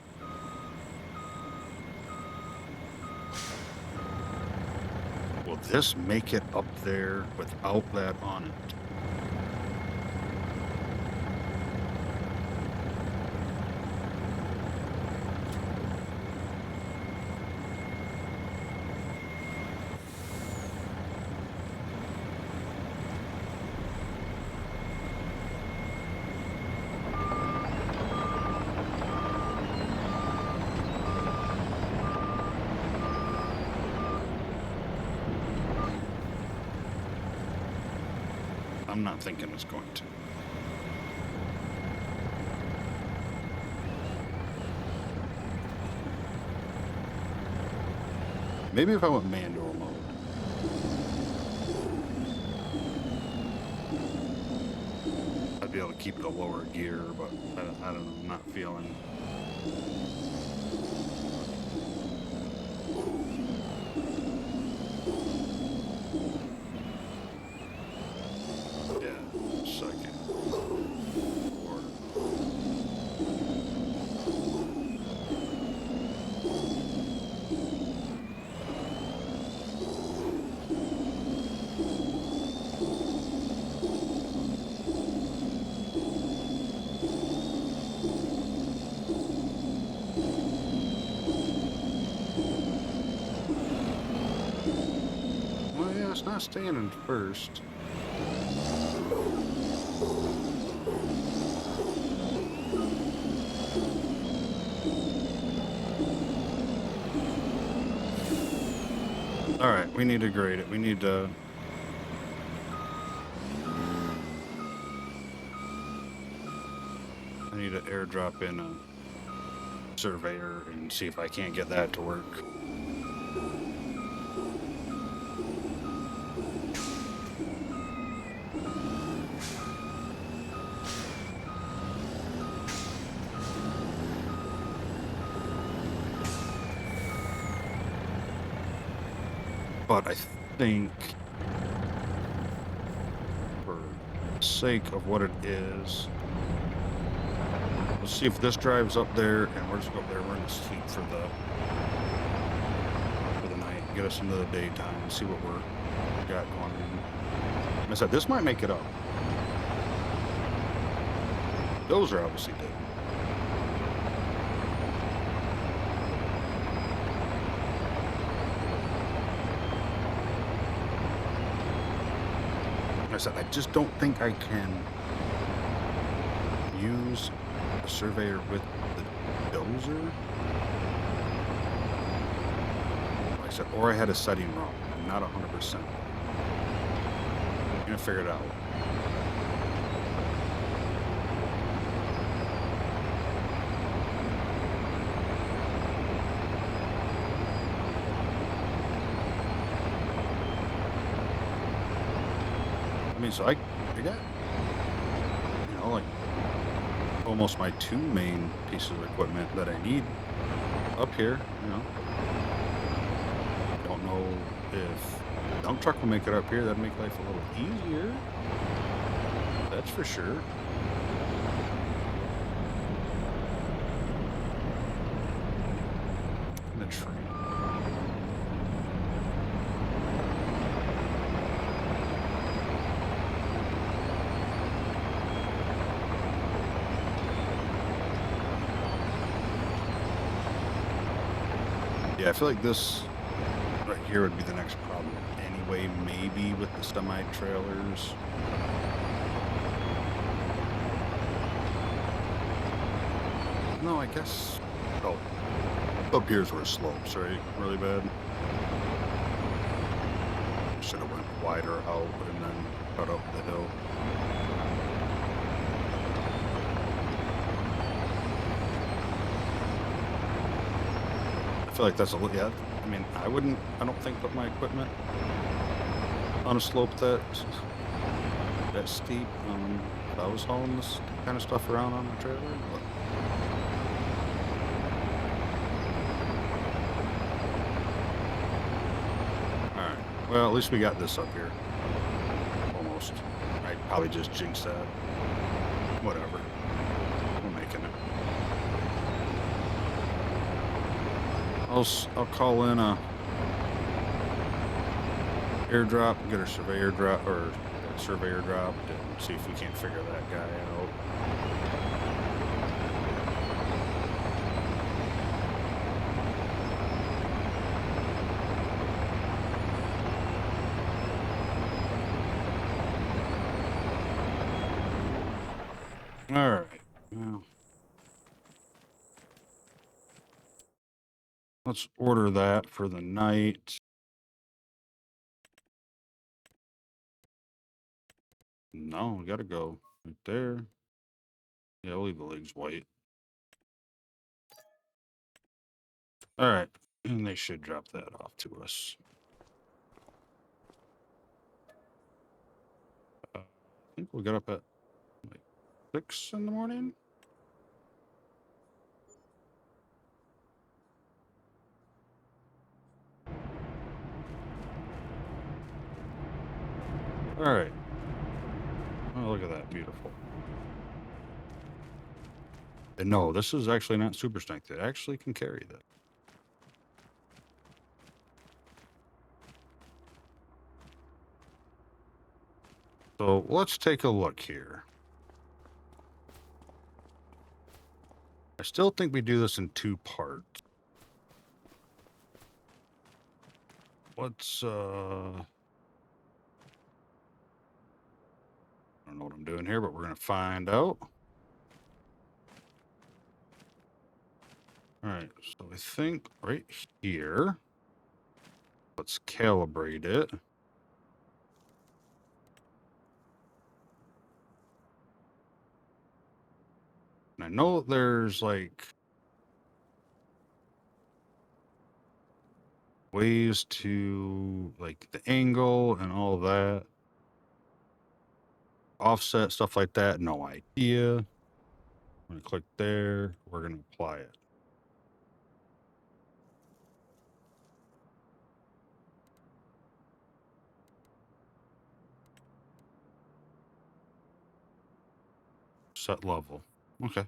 will this make it up there without that on it? I'm not thinking it's going to. Maybe if I went manual mode. I'd be able to keep it a lower gear, but I don't know, I'm not feeling... It's not staying in first. All right, we need to grade it. We need to... I need to airdrop in a surveyor and see if I can't get that to work. But I think, for the sake of what it is, let's see if this drives up there, and we're just go up there. We're in this heat for the night. Get us into the daytime and see what we're got going on. Like I said, this might make it up. Those are obviously dead. I just don't think I can use a surveyor with the dozer. Like I said, or I had a setting wrong. I'm not 100%. I'm gonna figure it out. I mean, so I got, like almost my two main pieces of equipment that I need up here, Don't know if dump truck will make it up here, that'd make life a little easier. That's for sure. And the tree. Yeah, I feel like this right here would be the next problem anyway, maybe with the semi-trailers. No, I guess... Oh, up here's where it slopes, right? Really bad. Should have went wider out and then cut up the hill. I feel like that's a little... Yeah, I mean, I don't think put my equipment on a slope that steep. If I was hauling this kind of stuff around on the trailer, but... Alright, well, at least we got this up here. Almost. I probably just jinxed that. Whatever. We're making it. I'll call in a airdrop, get a surveyor drop, or a surveyor dropped, and see if we can't figure that guy out. All right. Well, let's order that for the night. No, we gotta go right there. Yeah, we'll leave the legs white. All right, and they should drop that off to us. I think we'll get up at like 6 in the morning. All right. Oh, look at that, beautiful. And no, this is actually not super strength. It actually can carry that. So let's take a look here. I still think we do this in 2 parts. Let's, I don't know what I'm doing here, but we're going to find out. All right, so I think right here, let's calibrate it. And I know there's like ways to like the angle and all that. Offset, stuff like that, no idea. I'm going to click there. We're going to apply it. Set level. Okay.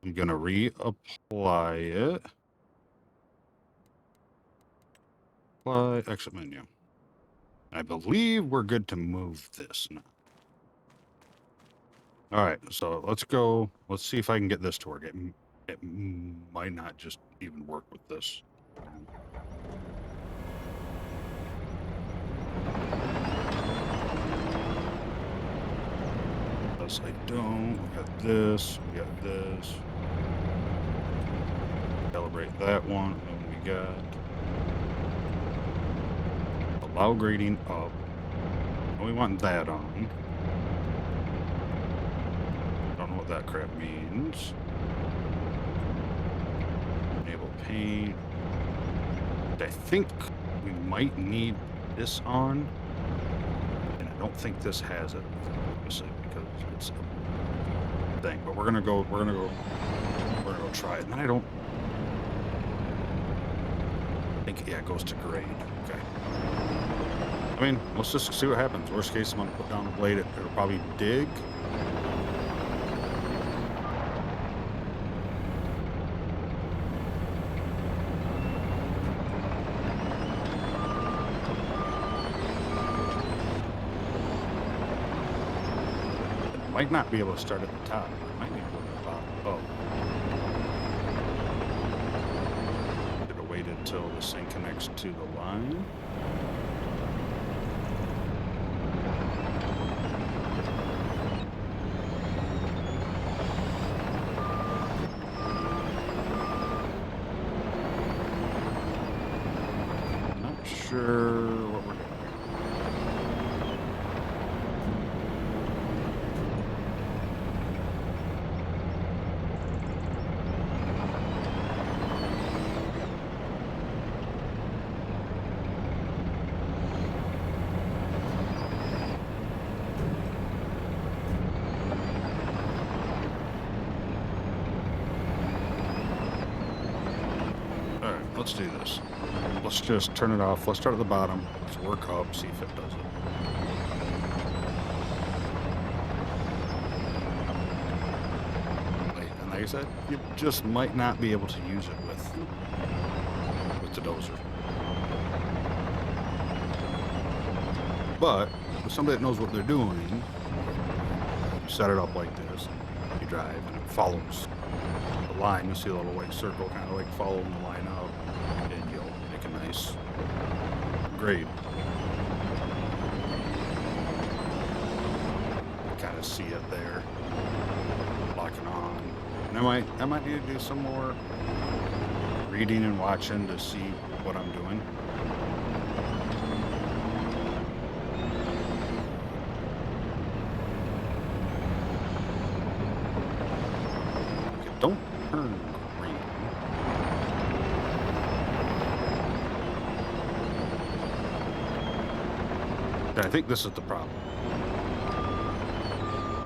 I'm going to reapply it. Apply, exit menu. I believe we're good to move this now. All right, so let's go. Let's see if I can get this to work. It might not just even work with this. Unless I don't. We got this. We got this. Calibrate that one. And we got allow grading up. We want that on. Don't know what that crap means. Enable paint. I think we might need this on, and I don't think this has it, obviously, because it's a thing. But we're gonna go try it. And then I think, yeah, it goes to grade. Okay. I mean, let's just see what happens. Worst case, I'm gonna put down the blade. It'll probably dig. Might not be able to start at the top. I might need to look at the bottom. Oh. Should have waited until this thing connects to the line. Not sure what we're doing. Let's do this. Let's just turn it off. Let's start at the bottom. Let's work up, see if it does it. And like I said, you just might not be able to use it with the dozer. But with somebody that knows what they're doing, you set it up like this, and you drive, and it follows the line. You see a little white circle, kind of like following the line up. And you'll make a nice grade. Kind of see it there, locking on. And I might need to do some more reading and watching to see what I'm doing. Okay, don't turn green. I think this is the problem,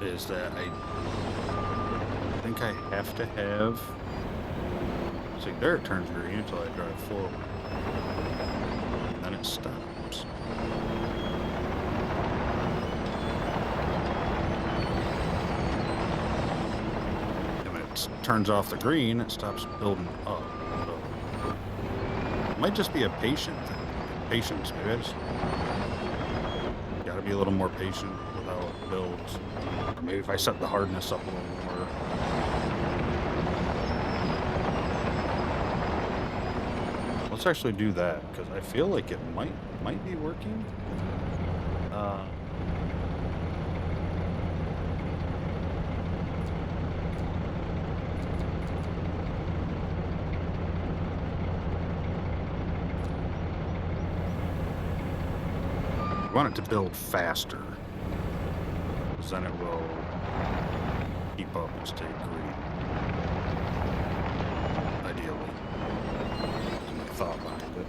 is that I think I have to have, see, there it turns green until I drive forward, and then it stops. And when it turns off the green, it stops building up. So it might just be a patience. Maybe I just gotta be a little more patient with how it builds. Or maybe if I set the hardness up a little more. Let's actually do that, because I feel like it might be working. I want it to build faster, because then it will keep up and stay green. Ideally. That's my thought behind it.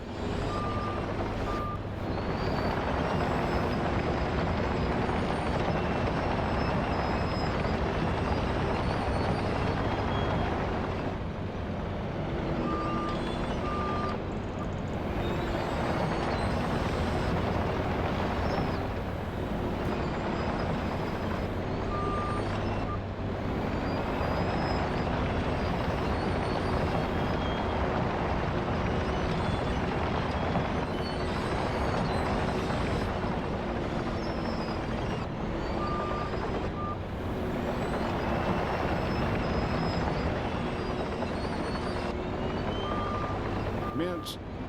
I mean,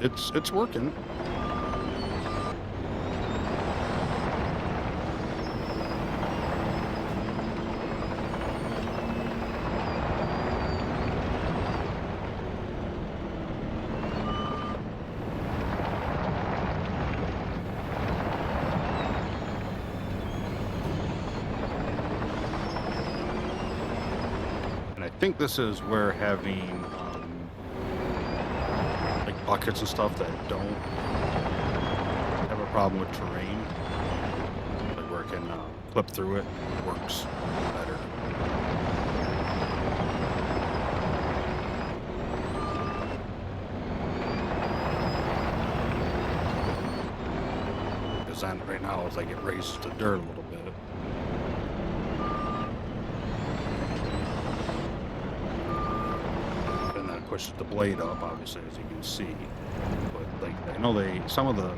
it's working. And I think this is where having buckets and stuff that don't have a problem with terrain, like where it can clip through it, works better. descent right now as I get raised to dirt a little bit. And then it pushes the blade up, obviously, as you can see. But like, I know some of the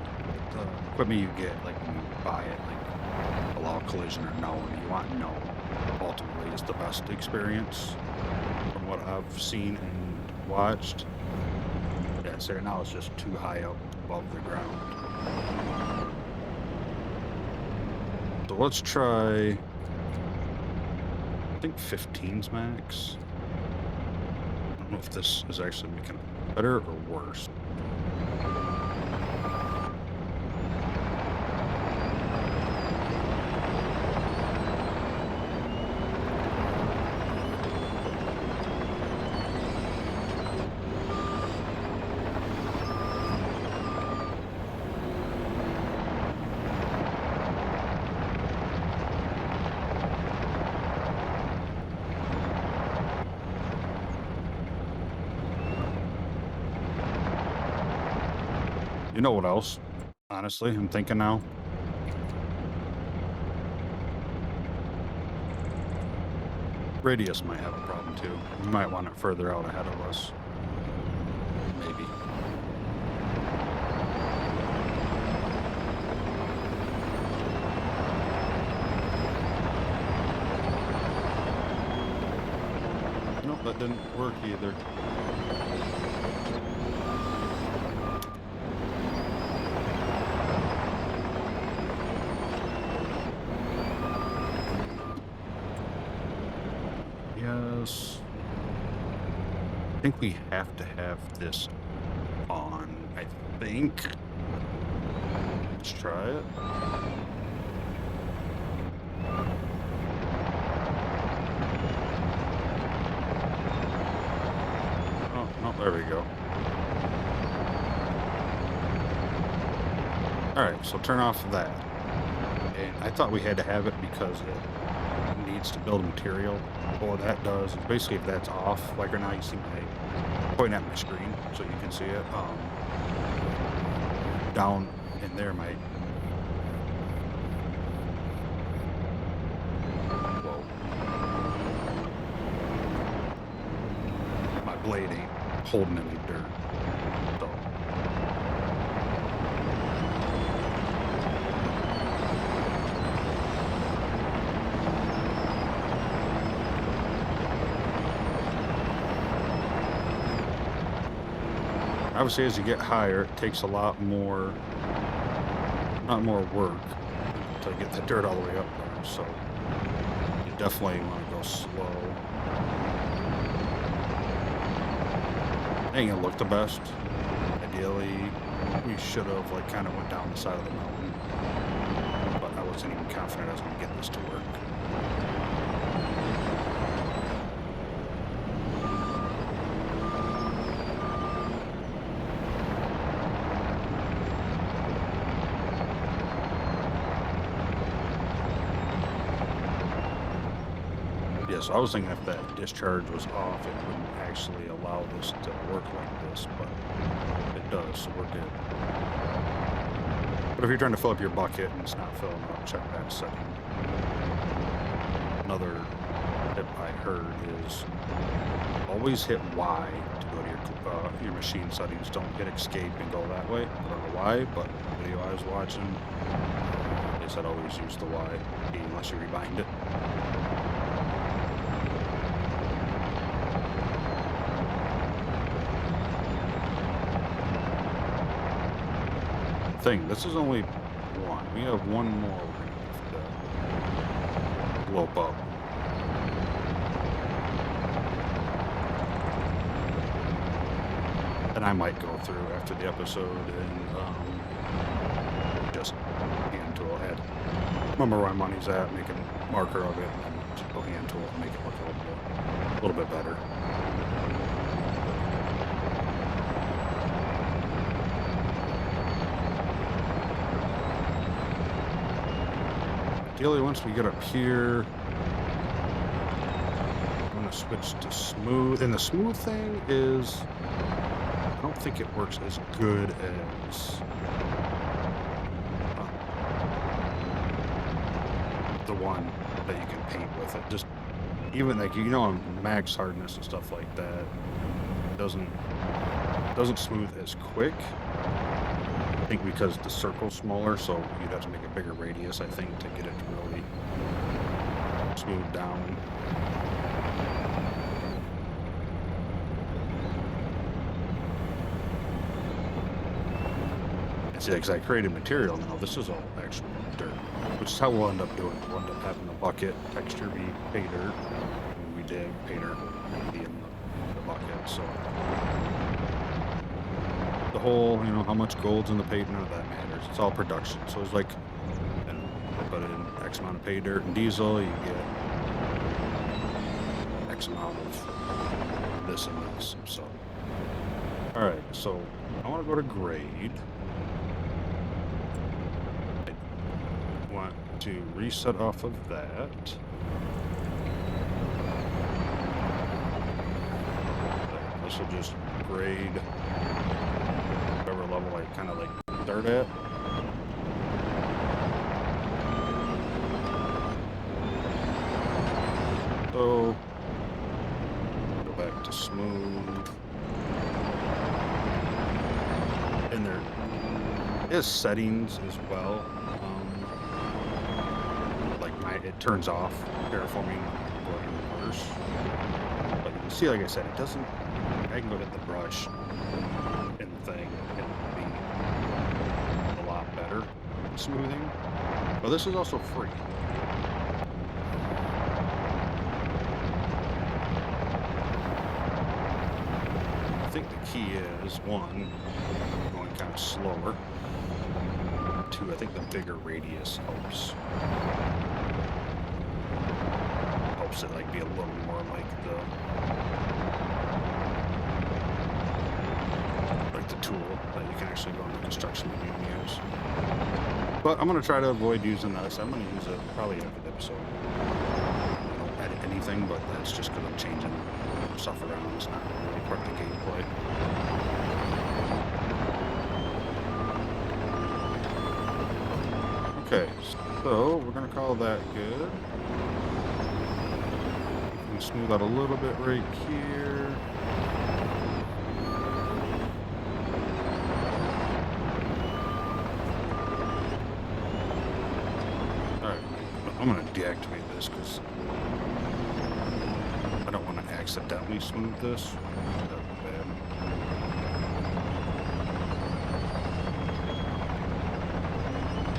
equipment you get, like when you buy it, like allow collision or no, and you want no. Ultimately, is the best experience from what I've seen and watched. Yeah, so right now it's just too high up above the ground. So let's try, I think 15's max. I don't know if this is actually making it better or worse. You know what else? Honestly, I'm thinking now. Radius might have a problem too. You might want it further out ahead of us. Maybe. Nope, that didn't work either. Yes. I think we have to have this on, I think. Let's try it. Oh, no, there we go. Alright, so turn off that. And I thought we had to have it because it needs to build material. What that does is basically if that's off, like right now you see my pointing at my screen so you can see it. Down in there my blade ain't holding any dirt. So obviously, as you get higher, it takes a lot more work to get the dirt all the way up there. So you definitely want to go slow. Ain't gonna look the best. Ideally, we should have like kind of went down the side of the mountain, but I wasn't even confident I was gonna get this to work. Yeah, so I was thinking if that discharge was off, it wouldn't actually allow this to work like this, but it does, so we're good. But if you're trying to fill up your bucket and it's not filling up, check that setting. Another tip I heard is always hit Y to go to your machine settings. Don't hit escape and go that way. I don't know why, but the video I was watching, they said always use the Y key unless you rebind it. This is only one. We have one more we're gonna have to lope up. And I might go through after the episode and just hand tool ahead. Remember where my money's at, make a marker of it, and just go hand tool and make it look a little bit better. Ideally, once we get up here, I'm going to switch to smooth. And the smooth thing is, I don't think it works as good as the one that you can paint with it. Just even like on max hardness and stuff like that, doesn't smooth as quick. I think because the circle's smaller, so you'd have to make a bigger radius, I think, to get it to really smooth down. And see, because I created material now, this is all actual dirt, which is how we'll end up doing it. We'll end up having the bucket texture be pay dirt, and we dig pay dirt be in the bucket, so the whole, how much gold's in the pay, none of that matters. It's all production. So it's like, put in X amount of pay dirt and diesel, you get X amount of this and this. So, all right. So I want to go to grade. I want to reset off of that. This will just grade whatever level I kind of like start at. So go back to smooth, and there is settings as well. Like it turns off terraforming going in reverse. But you can see, like I said, it doesn't. I can go hit the brush and the thing and be a lot better smoothing. But this is also free. I think the key is, one, going kind of slower. Two, I think the bigger radius helps it like be a little more like the tool that you can actually go into construction and you can use. But I'm going to try to avoid using this. I'm going to use it probably after the episode. I don't edit anything, but that's just because I'm changing stuff around. It's not really part of the gameplay. Okay, so we're going to call that good. We can smooth out a little bit right here. I'm going to deactivate this because I don't want to accidentally smooth this. That would be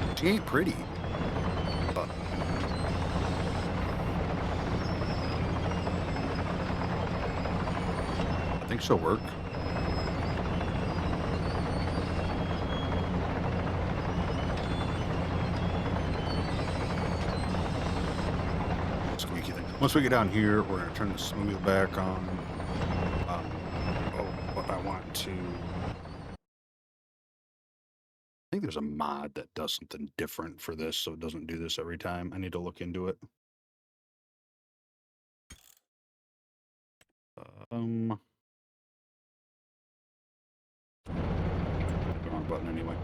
bad. She ain't pretty, but I think she'll work. Once we get down here, we're going to turn the smooth back on. But I want to... I think there's a mod that does something different for this, so it doesn't do this every time. I need to look into it. Wrong button anyway.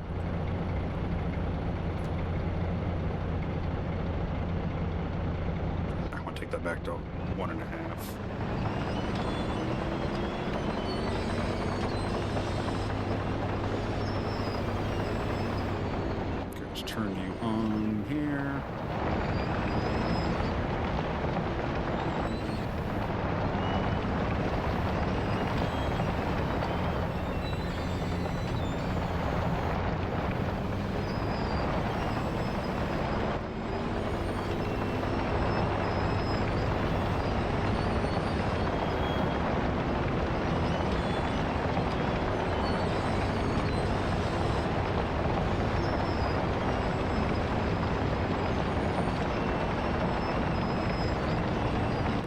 Take that back to 1.5. Okay, let's turn you on here.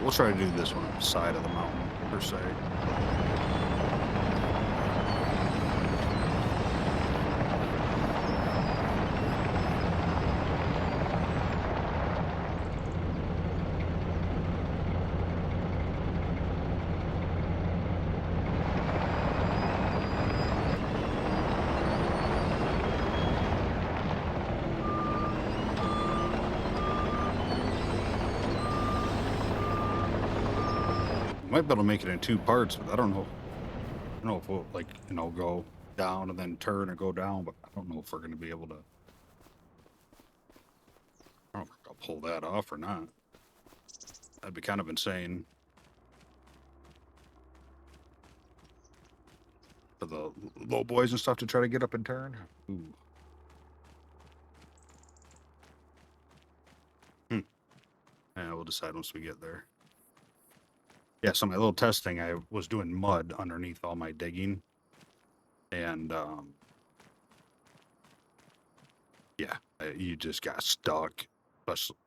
We'll try to do this one on the side of the mountain, per se. Might be able to make it in 2 parts, but I don't know. I don't know if we'll, like, you know, go down and then turn or go down, but I don't know if we're going to be able to. I don't know if I'll pull that off or not. That'd be kind of insane. For the low boys and stuff to try to get up and turn. Ooh. Yeah, we'll decide once we get there. Yeah, so my little testing, I was doing mud underneath all my digging. And, yeah, you just got stuck. Especially.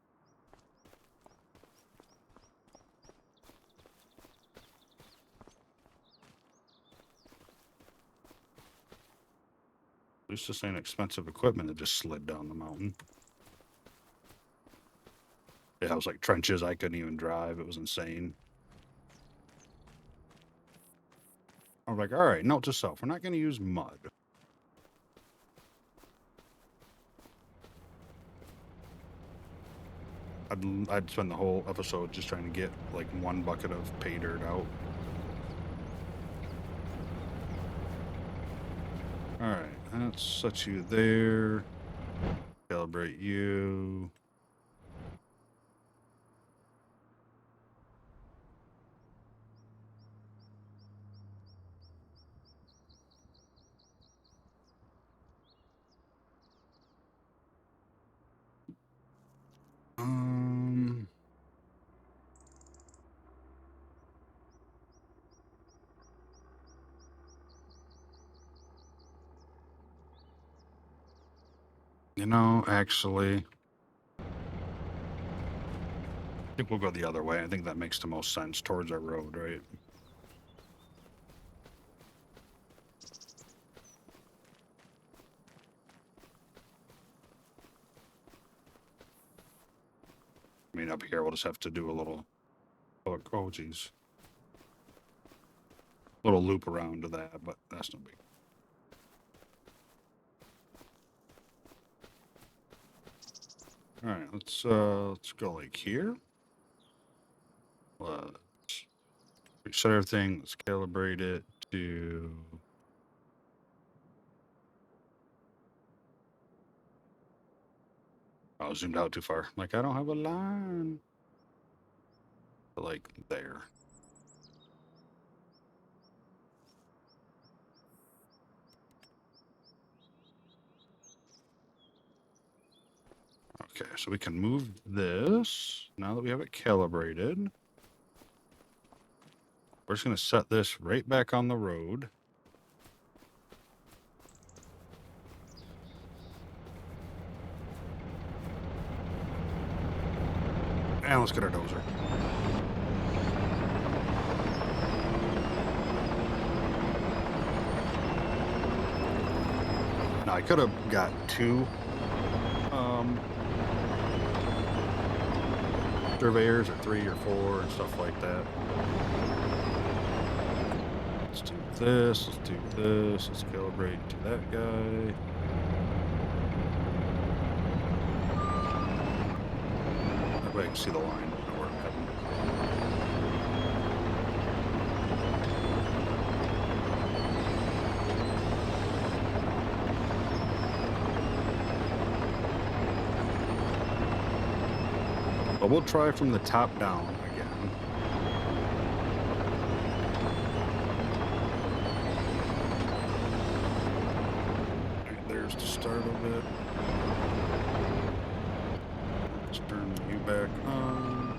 At least this ain't expensive equipment that just slid down the mountain. Yeah, it was like trenches I couldn't even drive. It was insane. I was like, all right, note to self, we're not going to use mud. I'd spend the whole episode just trying to get like 1 bucket of pay dirt out. All right, let's set you there. Calibrate you. You know, actually, I think we'll go the other way. I think that makes the most sense towards our road, right? I mean, up here, we'll just have to do a little, oh, geez. Little loop around to that, but that's no big. All right, let's go like here. Let's reset everything. Let's calibrate it to. Oh, zoomed out too far. Like, I don't have a line. Like there. Okay, so we can move this now that we have it calibrated. We're just going to set this right back on the road. And let's get our dozer. Now, I could have got 2 surveyors, or 3 or 4 and stuff like that. Let's do this, let's do this, let's calibrate to that guy. That way I can see the line where I'm heading. But we'll try from the top down again. Right, there's the start of it. Let's turn you back on.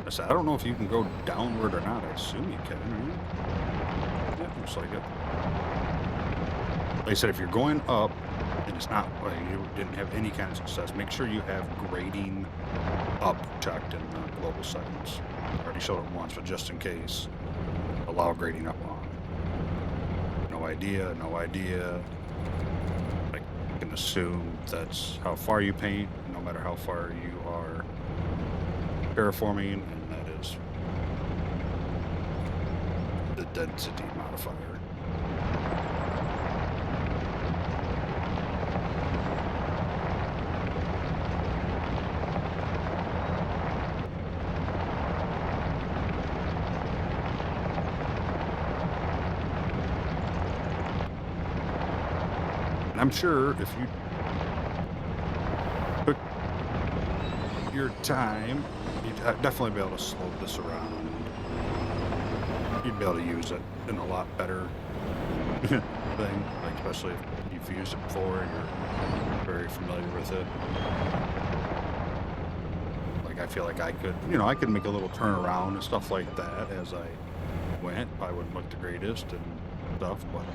I said, I don't know if you can go downward or not. I assume you can, right? Yeah, looks like it. Like I said, if you're going up, and it's not, like you didn't have any kind of success, make sure you have grading up checked in the global settings. I already showed it once, but just in case, allow grading up on. No idea. I can assume that's how far you paint, no matter how far you are terraforming, and that is the density modifier. And I'm sure if you took your time, you'd definitely be able to slope this around. You'd be able to use it in a lot better thing, like especially if you've used it before and you're very familiar with it. Like I feel like I could, I could make a little turnaround and stuff like that as I went. I wouldn't look the greatest and stuff, but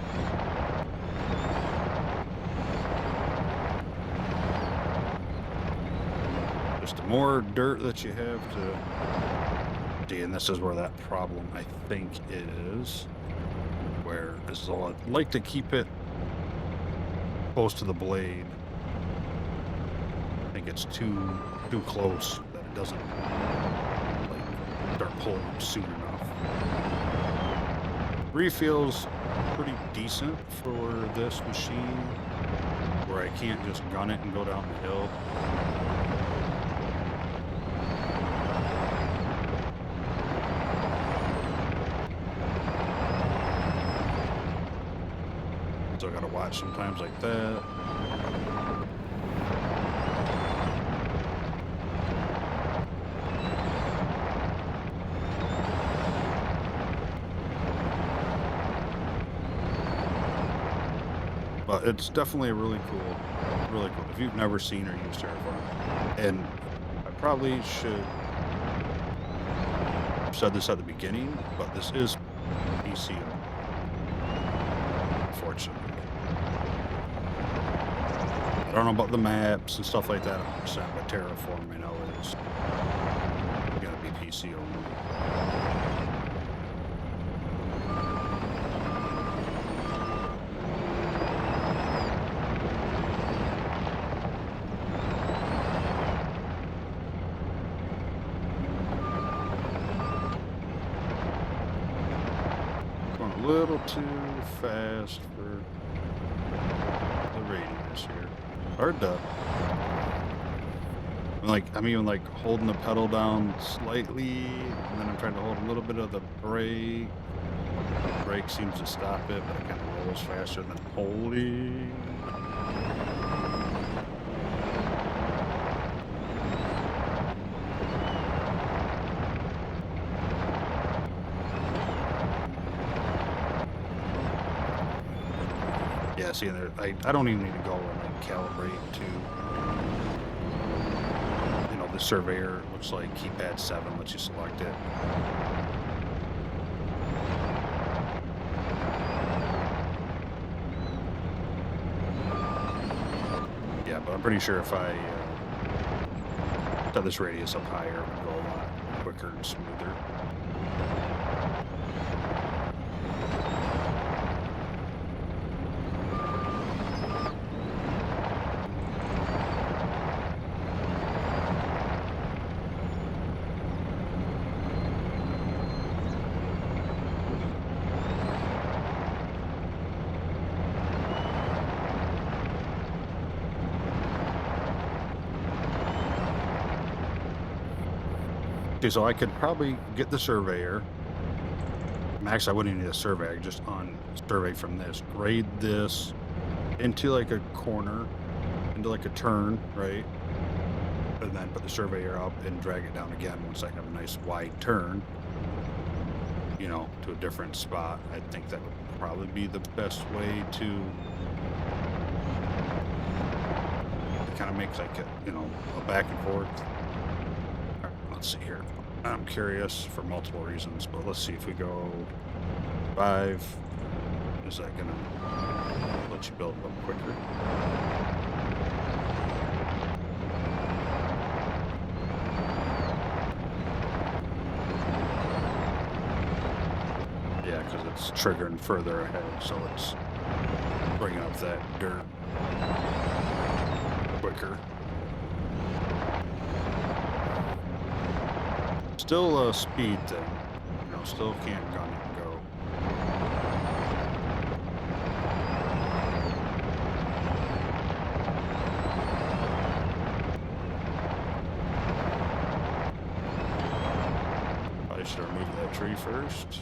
just the more dirt that you have to see, and this is where that problem I think is, where as though I'd like to keep it close to the blade. I think it's too close that it doesn't like start pulling up soon enough. 3 feels pretty decent for this machine, where I can't just gun it and go down the hill. So I gotta watch sometimes like that. But it's definitely really cool. Really cool. If you've never seen or used Terraform, and I probably should have said this at the beginning, but this is PC, unfortunately. I don't know about the maps and stuff like that 100%, but Terraform I know is gonna be PC only. Going a little too fast for the radius here. Hard to, I'm even like holding the pedal down slightly, and then I'm trying to hold a little bit of the brake. The brake seems to stop it, but it kind of rolls faster than holding. Yeah, see, there, I don't even need to go and like calibrate to, the surveyor looks like keypad 7 lets you select it. Yeah, but I'm pretty sure if I set this radius up higher, it would go a lot quicker and smoother. Okay, so I could probably get the surveyor. Max, I wouldn't need a surveyor, just on survey from this. Grade this into like a corner, into like a turn, right? And then put the surveyor up and drag it down again once I have a nice wide turn, to a different spot. I think that would probably be the best way to kind of make like a back and forth. Let's see here. I'm curious for multiple reasons, but let's see if we go 5. Is that gonna let you build up quicker? Yeah, because it's triggering further ahead, so it's bringing up that dirt quicker. Still a speed thing, still can't gun it and go. I should remove that tree first.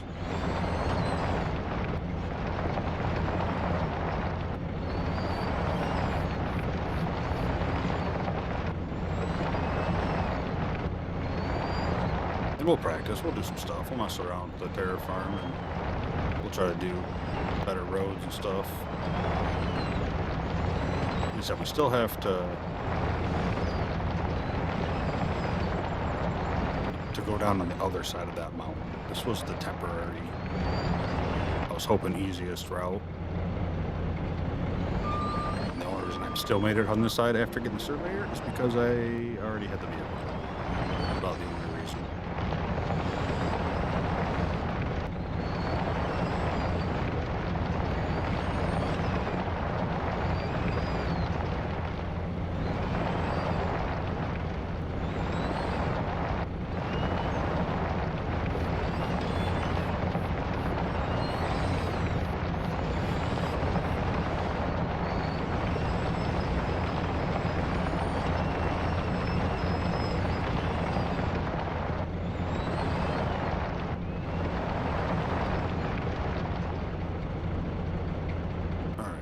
we'll practice. We'll do some stuff. We'll mess around with the terra farm, and we'll try to do better roads and stuff. Like I said, we still have to go down on the other side of that mountain. This was the temporary, I was hoping, easiest route. And the only reason I still made it on this side after getting the surveyor is because I already had the vehicle. About the only reason.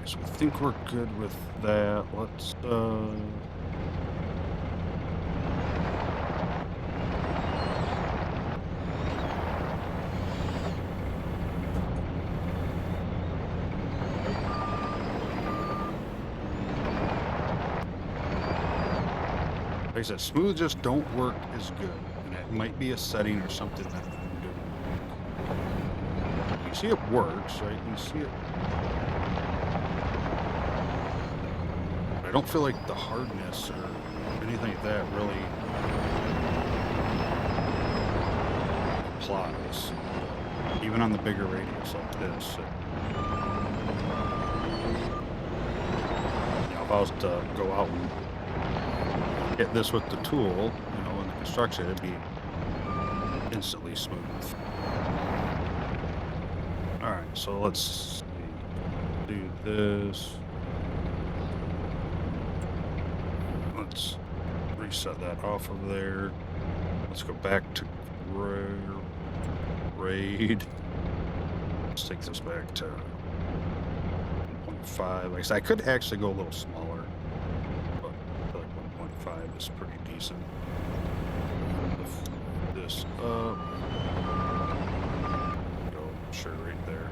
So I think we're good with that. Let's like I said, smooth just don't work as good. And it might be a setting or something that I'm doing. You see it works, right? You see it. I don't feel like the hardness or anything like that really applies. Even on the bigger radius like this. You know, if I was to go out and hit this with the tool, you know, in the construction, it'd be instantly smooth. Alright, so let's do this. Let's reset that off of there. Let's go back to raid. Let's take this back to 1.5. Like I said, I could actually go a little smaller, but I feel like 1.5 is pretty decent. Lift this up. Go sure right there.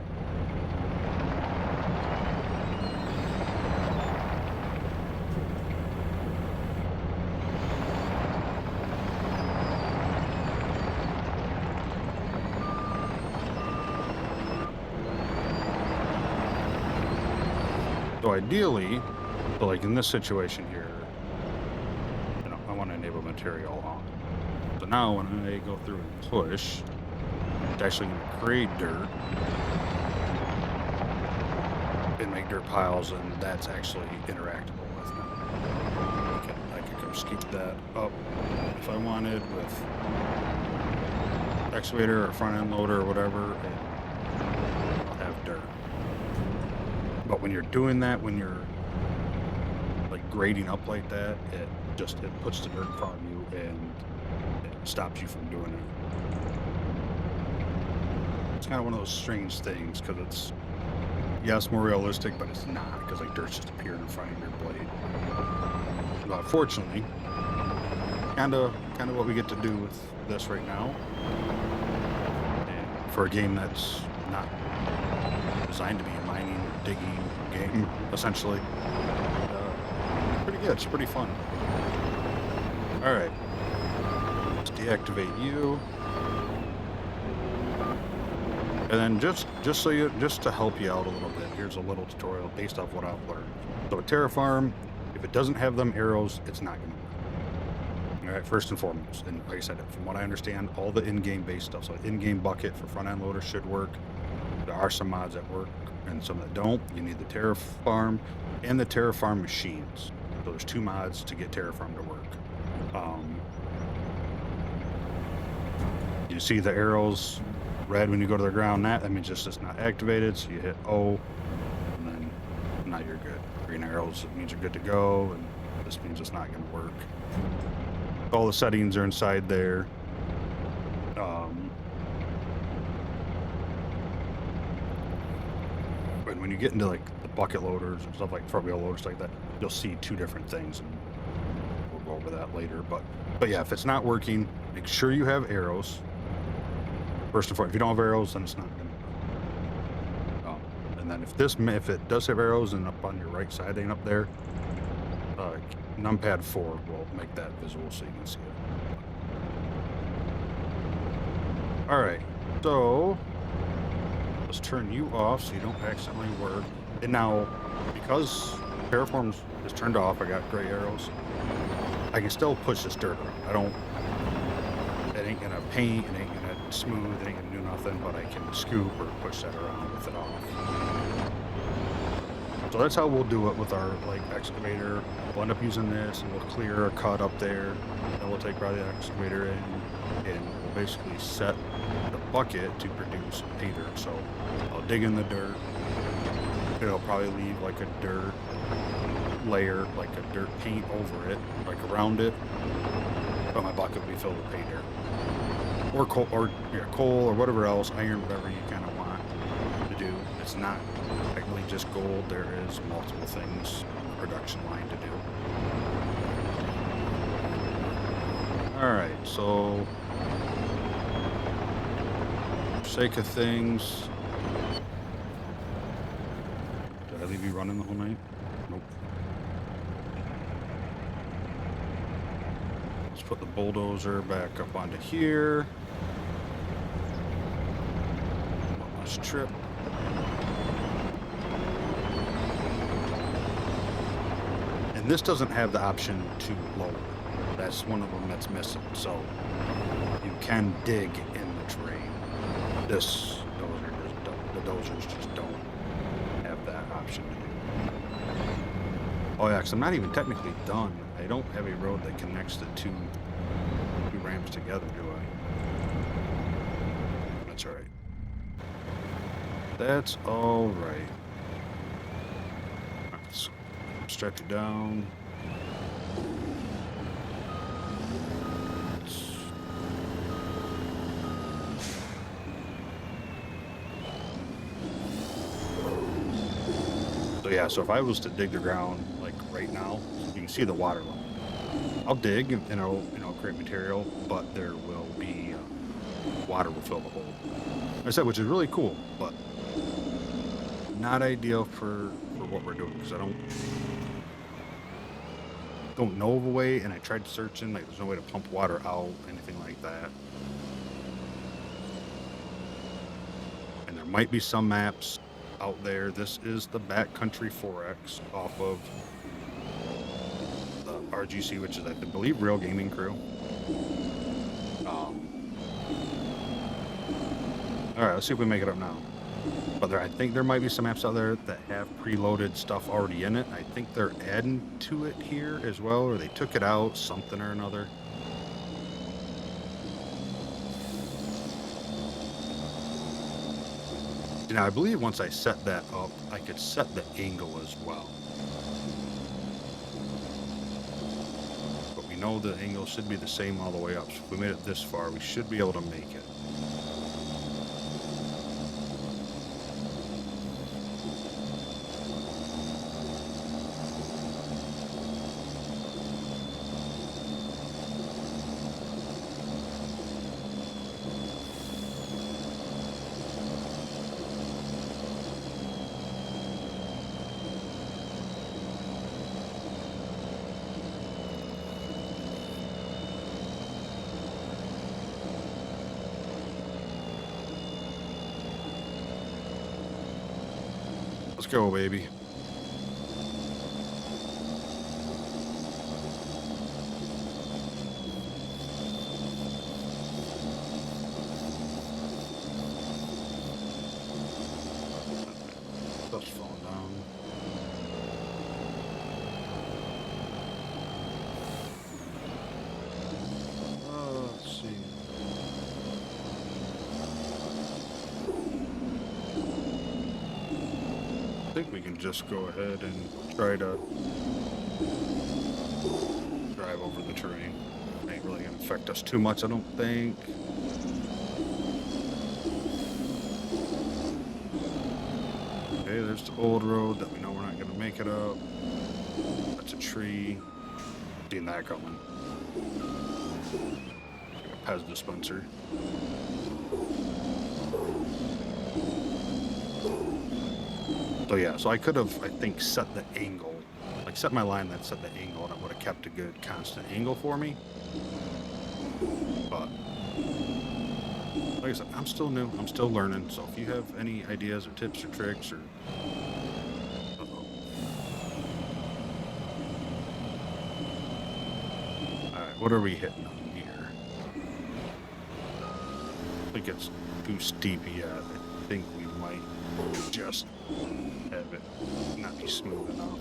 So ideally, so like in this situation here, you know, I want to enable material on. So now when I go through and push, it's actually going to create dirt and make dirt piles, and that's actually interactable with now. I could come scoop that up if I wanted with excavator or front end loader or whatever, and I'll have dirt. But when you're doing that, when you're like grading up like that, it puts the dirt in front of you and it stops you from doing it. It's kind of one of those strange things because it's, yes, more realistic, but it's not, because like dirt's just appearing in front of your blade. But fortunately, kind of what we get to do with this right now, and for a game that's not designed to be a mining, digging game, essentially. Pretty good. It's pretty fun. All right. Let's deactivate you, and then just to help you out a little bit, here's a little tutorial based off what I've learned. So a terra farm, if it doesn't have them arrows, it's not going to work. All right, first and foremost, and like I said, from what I understand, all the in-game based stuff. So in-game bucket for front end loader should work. There are some mods that work and some that don't. You need the terra farm and the terra farm machines. So there's two mods to get terra farm to work. You see the arrows red when you go to the ground. That means just it's not activated. So you hit O, and then now you're good. Green arrows, it means you're good to go, and this means it's not going to work. All the settings are inside there. But when you get into like the bucket loaders and stuff like front wheel loaders like that, you'll see two different things, and we'll go over that later. But yeah, if it's not working, make sure you have arrows. First and foremost, if you don't have arrows, then it's not gonna. And then if it does have arrows and up on your right side ain't up there, numpad 4 will make that visible so you can see it. All right, so let's turn you off so you don't accidentally work. And now, because terraform is turned off, I got gray arrows. I can still push this dirt around. It ain't gonna paint, it ain't gonna smooth, it ain't gonna do nothing, but I can scoop or push that around with it off. So that's how we'll do it with our excavator. We'll end up using this and we'll clear a cut up there. Then we'll take probably the excavator in and we'll basically set the bucket to produce pay dirt. So I'll dig in the dirt. It'll probably leave like a dirt layer, like a dirt paint over it, like around it. But my bucket will be filled with pay dirt. Or coal, or whatever else, iron, whatever you kind of want to do. It's not technically just gold. There is multiple things production line to do. All right, so for sake of things, did I leave you running the whole night? Nope. Let's put the bulldozer back up onto here. One last trip. And this doesn't have the option to lower. That's one of them that's missing. So you can dig in the terrain. This dozer just don't. The dozers just don't have that option to do. Oh yeah, because I'm not even technically done. I don't have a road that connects the two ramps together, do I? That's alright. That's alright. Let's stretch it down. So yeah, so if I was to dig the ground like right now, you can see the water level. I'll dig and it'll create material, but there will be water will fill the hole. Like I said, which is really cool, but not ideal for what we're doing because I don't know of a way, and I tried searching. Like, there's no way to pump water out, anything like that. And there might be some maps out there. This is the Backcountry 4X off of the RGC, which is I believe Real Gaming Crew. All right, let's see if we make it up now. But I think there might be some apps out there that have preloaded stuff already in it. I think they're adding to it here as well, or they took it out, something or another. Now, I believe once I set that up, I could set the angle as well. But we know the angle should be the same all the way up. So if we made it this far, we should be able to make it. Let's go, baby. Stuff's falling down. Let's see. I think we can just go ahead and try to drive over the terrain. Ain't really gonna affect us too much, I don't think. Okay, there's the old road that we know we're not gonna make it up. That's a tree. Seeing that coming. Pez dispenser. So yeah, so I could have, I think, set the angle, like set my line, that set the angle, and it would have kept a good constant angle for me. But like I said, I'm still new. I'm still learning. So if you have any ideas or tips or tricks or uh-oh. All right, what are we hitting on here? I think it's too steep yet. I think we might just have it not be smooth enough.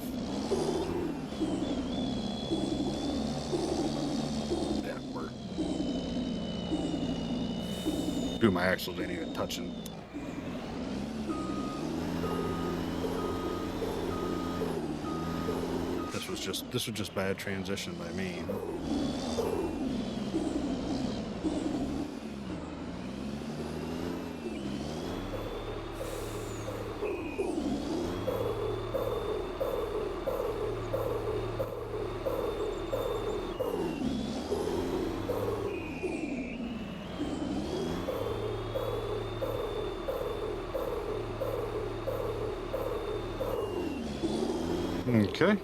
Yeah, we're doing my axles ain't even touching. This was just bad transition by me. Okay.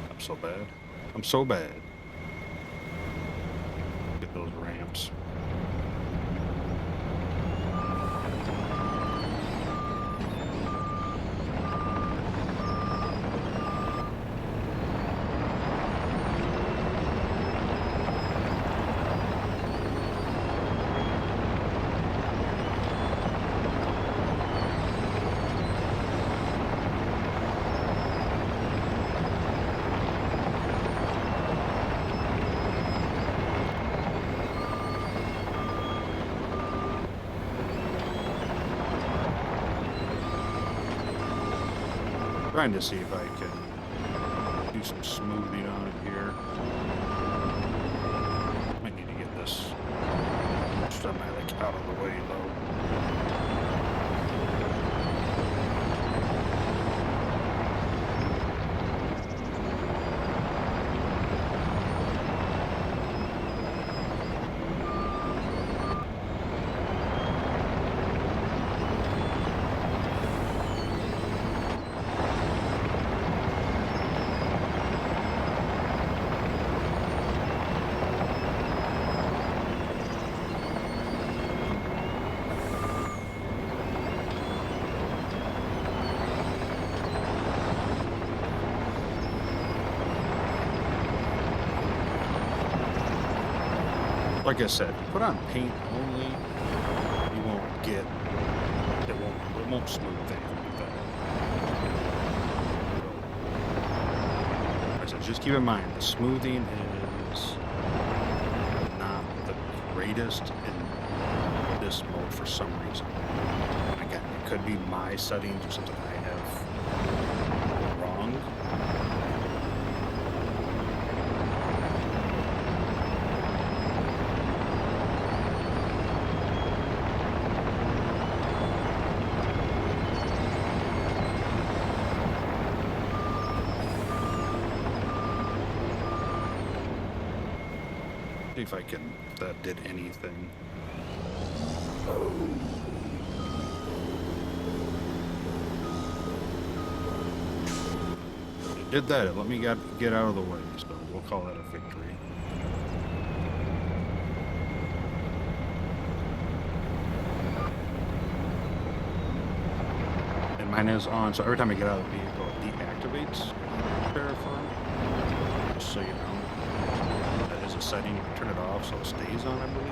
I'm so bad. I'm so bad. Get those ramps. Trying to see if I can do some smoothing on it here. Might need to get this semi-like out of the way though. Like I said, put on paint only. You won't get it won't smooth anything like that. Like I said, just keep in mind the smoothing is not the greatest in this mode for some reason. Again, it could be my settings or something I have wrong. See if I can, if that did anything. It did that. It let me get out of the way, so we'll call that a victory. And mine is on, so every time I get out of the vehicle, it deactivates Verify. Just so you know. That is a setting. You can turn it off so it stays on, I believe.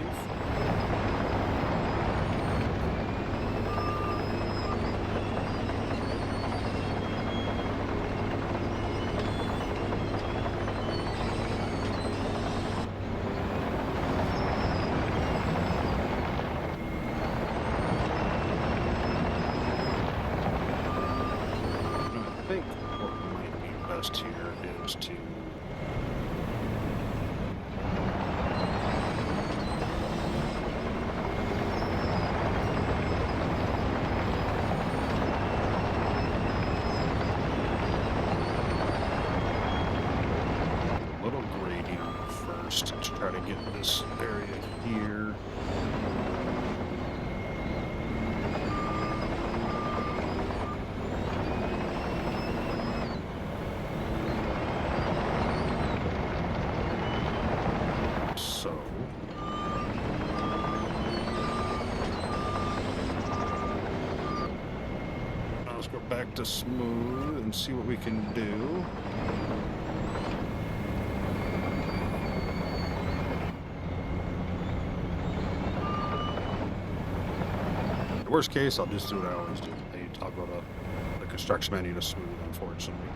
I think what might be best here is to try to get this area here. So now let's go back to smooth and see what we can do. The worst case, I'll just do what I always do. I'll go to the construction menu to smooth, unfortunately.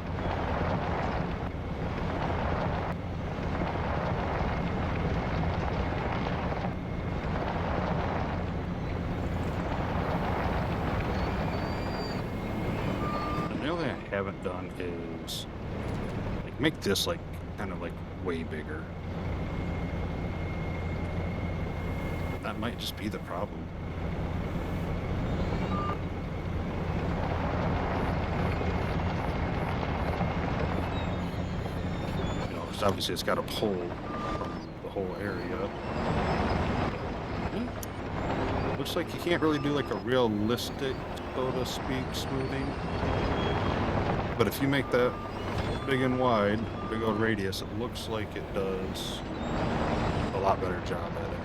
And the only thing I haven't done is like make this like kind of like way bigger. That might just be the problem. Obviously it's got a pull from the whole area. Looks like you can't really do like a realistic, so to speak, smoothing. But if you make that big and wide, big old radius, it looks like it does a lot better job at it.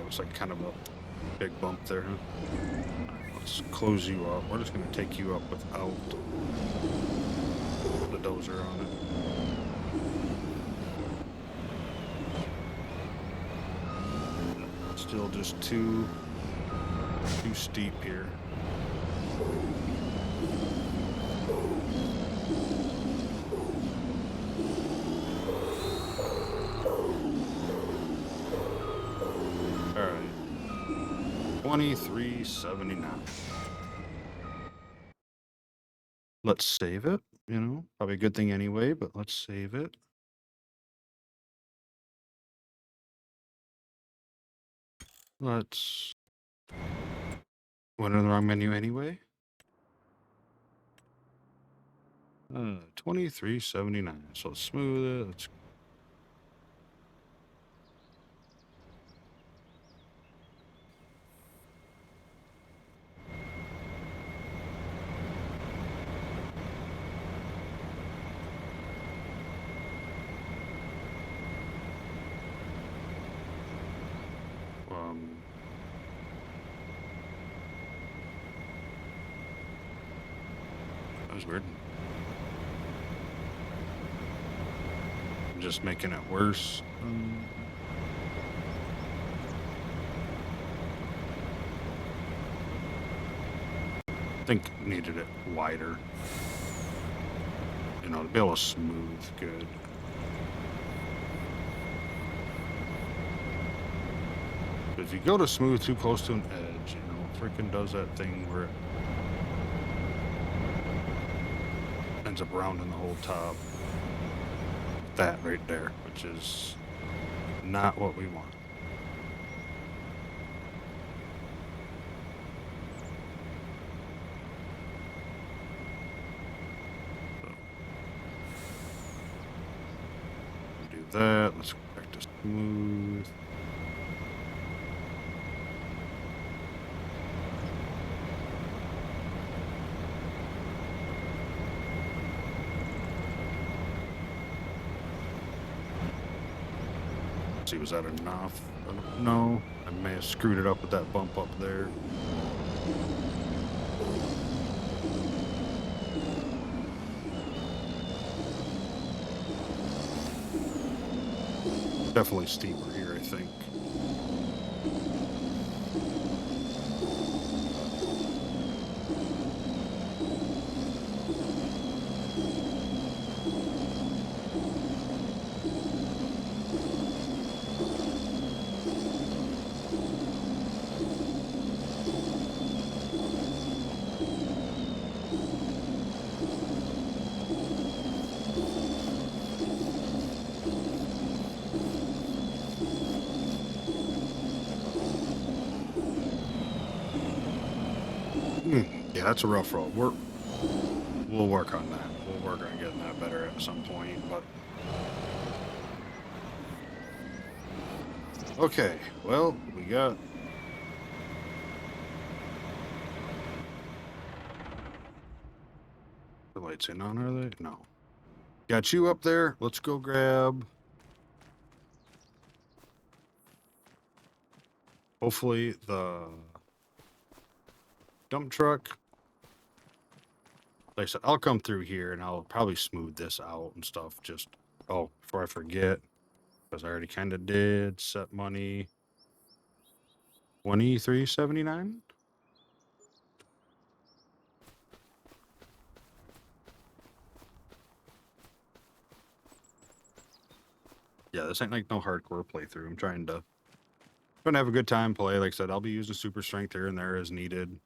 Looks like kind of a big bump there, huh? Let's close you up. We're just going to take you up without the dozer on it. Still just too steep here. Alright. 2379. Let's save it, you know, probably a good thing anyway, but let's save it. Let's went in the wrong menu anyway. 2379. So let's smooth it. Let's that was weird. I'm just making it worse. I think needed it wider. You know, to be able to smooth good. If you go to smooth too close to an edge, you know, freaking does that thing where it ends up rounding the whole top. That right there, which is not what we want. So, do that. Let's go back to smooth. See, was that enough? No, I may have screwed it up with that bump up there. Definitely steeper here, I think. Yeah, that's a rough road. We'll work on that. We'll work on getting that better at some point. But okay, well, we got the lights in on, are they? No. Got you up there. Let's go grab. Hopefully the dump truck. Like I said, I'll come through here and I'll probably smooth this out and stuff. Just, oh, before I forget, because I already kind of did set money 23.79. Yeah, this ain't like no hardcore playthrough. I'm trying to have a good time play. Like I said, I'll be using super strength here and there as needed.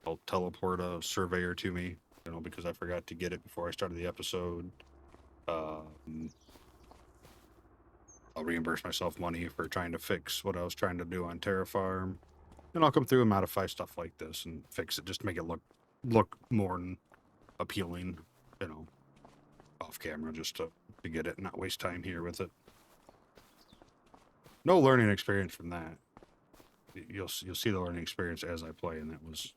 I'll teleport a surveyor to me, you know, because I forgot to get it before I started the episode. I'll reimburse myself money for trying to fix what I was trying to do on Terra Farm. And I'll come through and modify stuff like this and fix it just to make it look more appealing, you know, off camera, just to get it and not waste time here with it. No learning experience from that. You'll see the learning experience as I play, and that was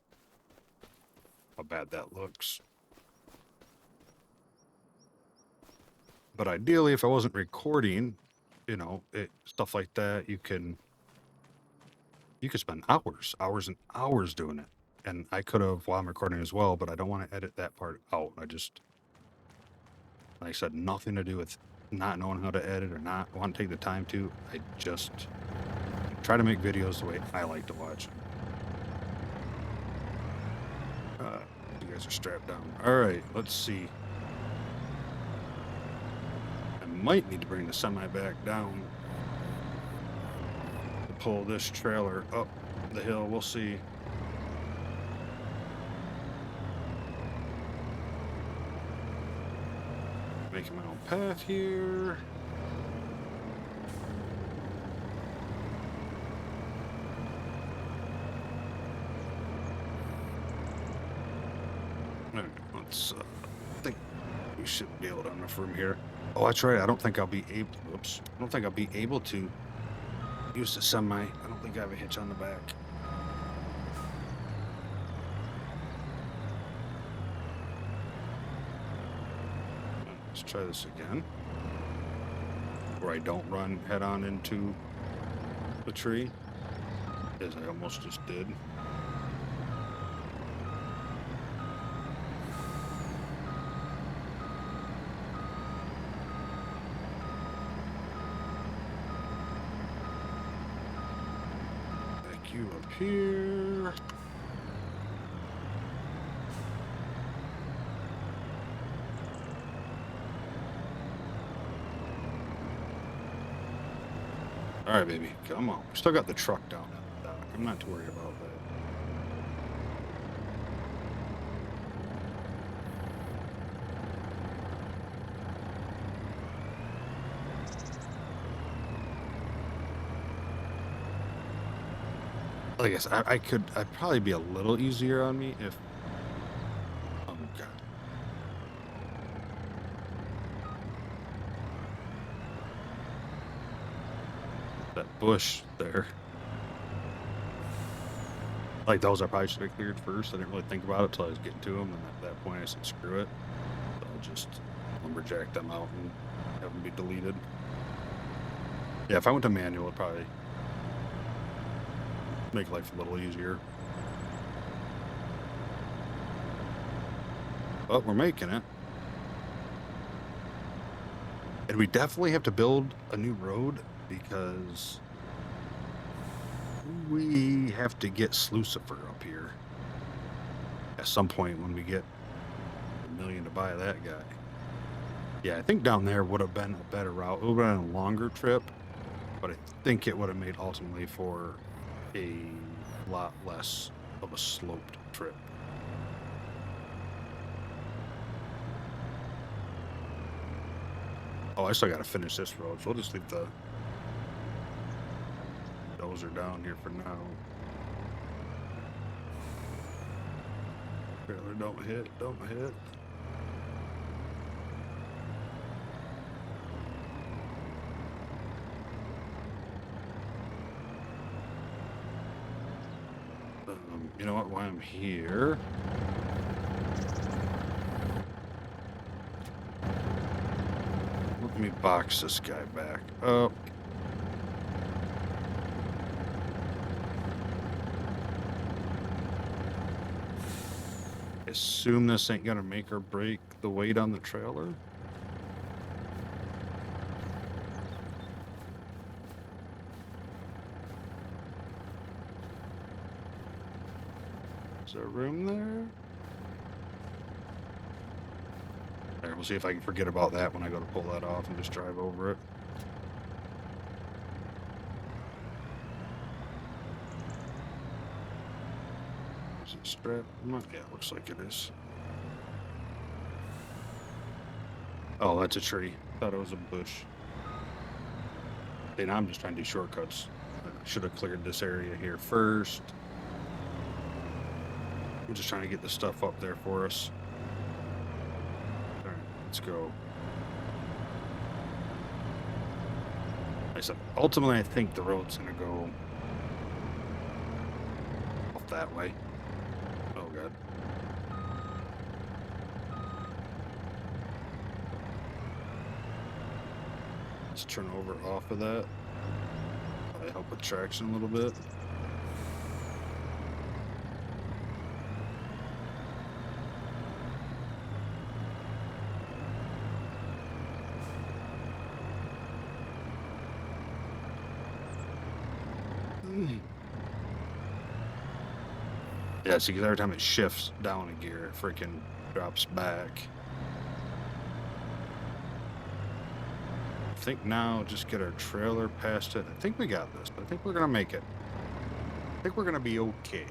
how bad that looks. But ideally, if I wasn't recording, you know, stuff like that, you can spend hours and hours doing it. And I could have while I'm recording as well, but I don't want to edit that part out. I just, like I said, nothing to do with not knowing how to edit or not want to take the time to. I just try to make videos the way I like to watch. You guys are strapped down. All right, let's see. I might need to bring the semi back down to pull this trailer up the hill. We'll see. Making my own path here. All right, let's I think we should be able to enough room here. Oh, that's right. I don't think I'll be able. Oops. I don't think I'll be able to use the semi. I don't think I have a hitch on the back. Let's try this again. Where I don't run head on into the tree, as I almost just did. Back you up here. All right, baby, come on. We still got the truck down at the dock. I'm not too worried about that. I guess I'd probably be a little easier on me if, oh God. That bush there. Like those I probably should have cleared first. I didn't really think about it until I was getting to them, and at that point I said, screw it. So I'll just lumberjack them out and have them be deleted. Yeah, if I went to manual, it'd probably make life a little easier. But we're making it. And we definitely have to build a new road because we have to get Slucifer up here at some point when we get $1 million to buy that guy. Yeah, I think down there would have been a better route. It would have been a longer trip, but I think it would have made ultimately for a lot less of a sloped trip. Oh, I still got to finish this road, so we'll just leave the dozer down here for now. Trailer, don't hit, don't hit. You know what? While I'm here, let me box this guy back up. I assume this ain't gonna make or break the weight on the trailer. Is there room there? There, we'll see if I can forget about that when I go to pull that off and just drive over it. Is it strapped? Yeah, looks like it is. Oh, that's a tree. Thought it was a bush. Now I'm just trying to do shortcuts. I should have cleared this area here first. I'm just trying to get the stuff up there for us. All right, let's go. Like I said, ultimately, I think the road's gonna go off that way. Oh god. Let's turn over off of that. Probably help with traction a little bit. Yeah, see, because every time it shifts down a gear, it freaking drops back. I think now just get our trailer past it. I think we got this. I think we're gonna make it. I think we're gonna be okay.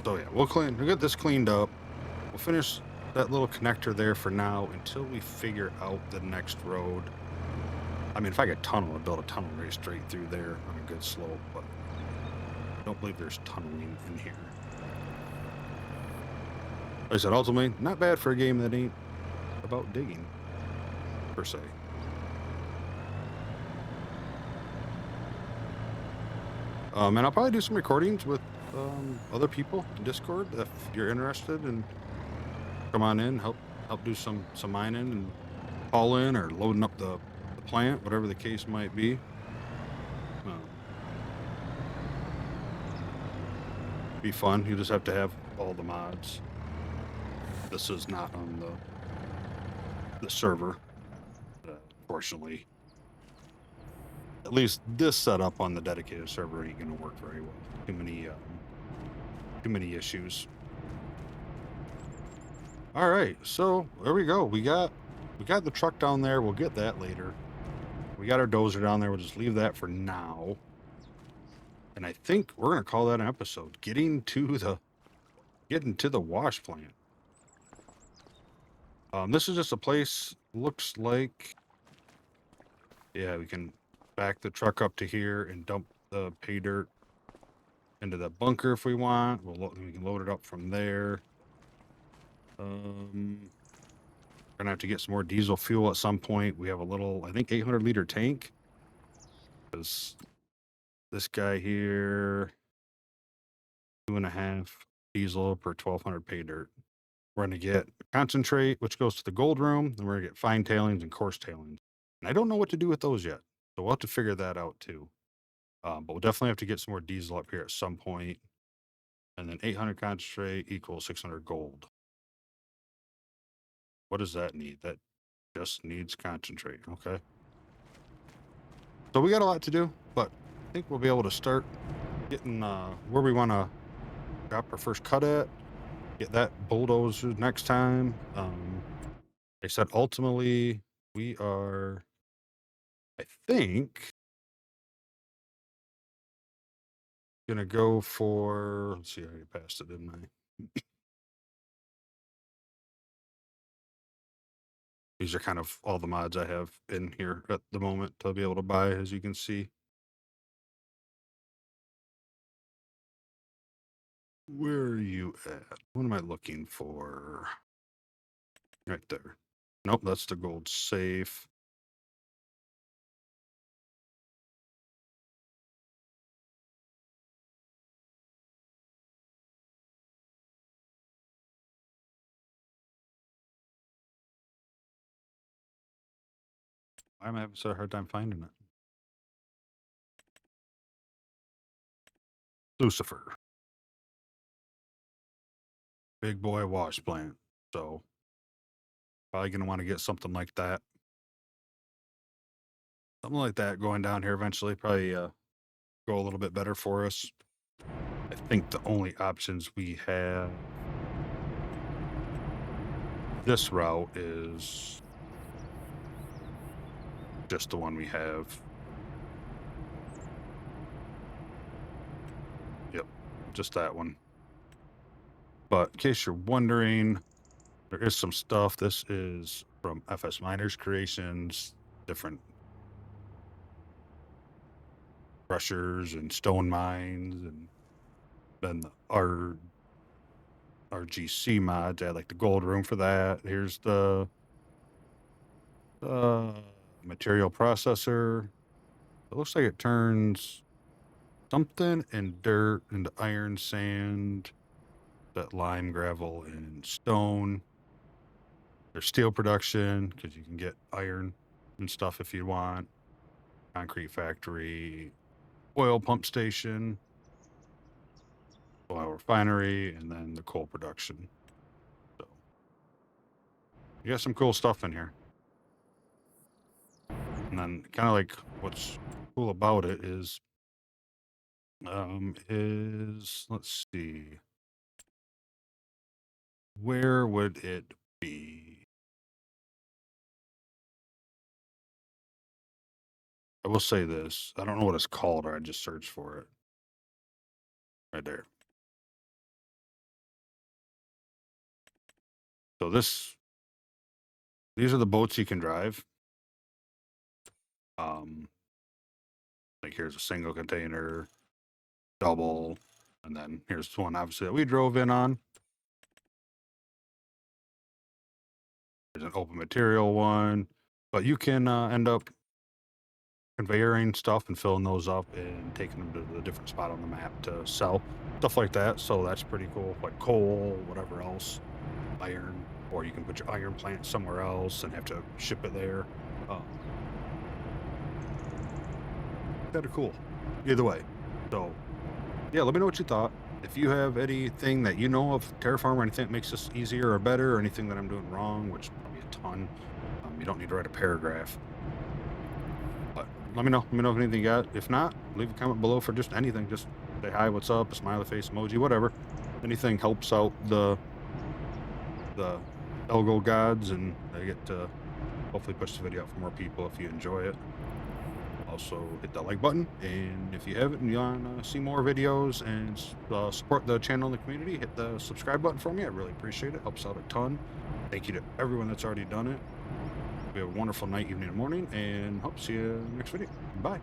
So yeah, we'll get this cleaned up. We'll finish that little connector there for now until we figure out the next road. I mean, if I could tunnel, I'd build a tunnel right straight through there on a good slope, but I don't believe there's tunneling in here. Like I said, ultimately, not bad for a game that ain't about digging, per se. And I'll probably do some recordings with other people in Discord if you're interested, and come on in, help do some mining and haul in or loading up the plant, whatever the case might be. Be fun. You just have to have all the mods. This is not on the server, fortunately. At least this setup on the dedicated server ain't gonna work very well. Too many issues. All right, so there we go. We got the truck down there. We'll get that later. We got our dozer down there. We'll just leave that for now. And I think we're gonna call that an episode. Getting to the wash plant. This is just a place. Looks like, yeah, we can back the truck up to here and dump the pay dirt into the bunker if we want. We can load it up from there. We're gonna have to get some more diesel fuel at some point. We have a little, I think, 800-liter tank. Because this guy here, 2.5 diesel per 1,200 pay dirt. We're gonna get concentrate, which goes to the gold room. Then we're gonna get fine tailings and coarse tailings. And I don't know what to do with those yet, so we'll have to figure that out too. But we'll definitely have to get some more diesel up here at some point. And then 800 concentrate equals 600 gold. What does that need? That just needs concentrate. Okay. So we got a lot to do, but I think we'll be able to start getting where we want to drop our first cut at. Get that bulldozer next time. They said ultimately we are, I think, gonna go for. Let's see, I already passed it, didn't I? These are kind of all the mods I have in here at the moment to be able to buy, as you can see. Where are you at? What am I looking for? Right there. Nope, that's the gold safe. Why am I having such a hard time finding it? Lucifer. Big boy wash plant. So probably gonna want to get something like that. Something like that going down here eventually. Probably go a little bit better for us. I think the only options we have this route is just the one we have. Yep, just that one. But in case you're wondering, there is some stuff. This is from FS Miners Creations, different crushers and stone mines, and then the RGC mods. I had like the gold room for that. Here's the material processor. It looks like it turns something in dirt into iron, sand, that lime, gravel, and stone. There's steel production because you can get iron and stuff if you want. Concrete factory, oil pump station, oil refinery, and then the coal production. So you got some cool stuff in here. And then kind of like what's cool about it is let's see, where would it be? I will say this. I don't know what it's called, or I just searched for it. Right there. So these are the boats you can drive. Like here's a single container, double, and then here's one obviously that we drove in on. There's an open material one, but you can end up conveyoring stuff and filling those up and taking them to the different spot on the map to sell, stuff like that. So that's pretty cool. Like coal, whatever else, iron, or you can put your iron plant somewhere else and have to ship it there. Kind of cool. Either way. So yeah, let me know what you thought. If you have anything that you know of Terraform or anything that makes this easier or better, or anything that I'm doing wrong, which probably a ton, you don't need to write a paragraph. But let me know. Let me know if anything you got. If not, leave a comment below for just anything. Just say hi, what's up, a smiley face emoji, whatever. Anything helps out the Elgo gods, and they get to hopefully push the video out for more people if you enjoy it. Also hit that like button, and if you haven't and you want to see more videos and support the channel and the community, hit the subscribe button for me. I really appreciate it. Helps out a ton. Thank you to everyone that's already done it. We have a wonderful night, evening, and morning, and hope to see you in the next video. Bye.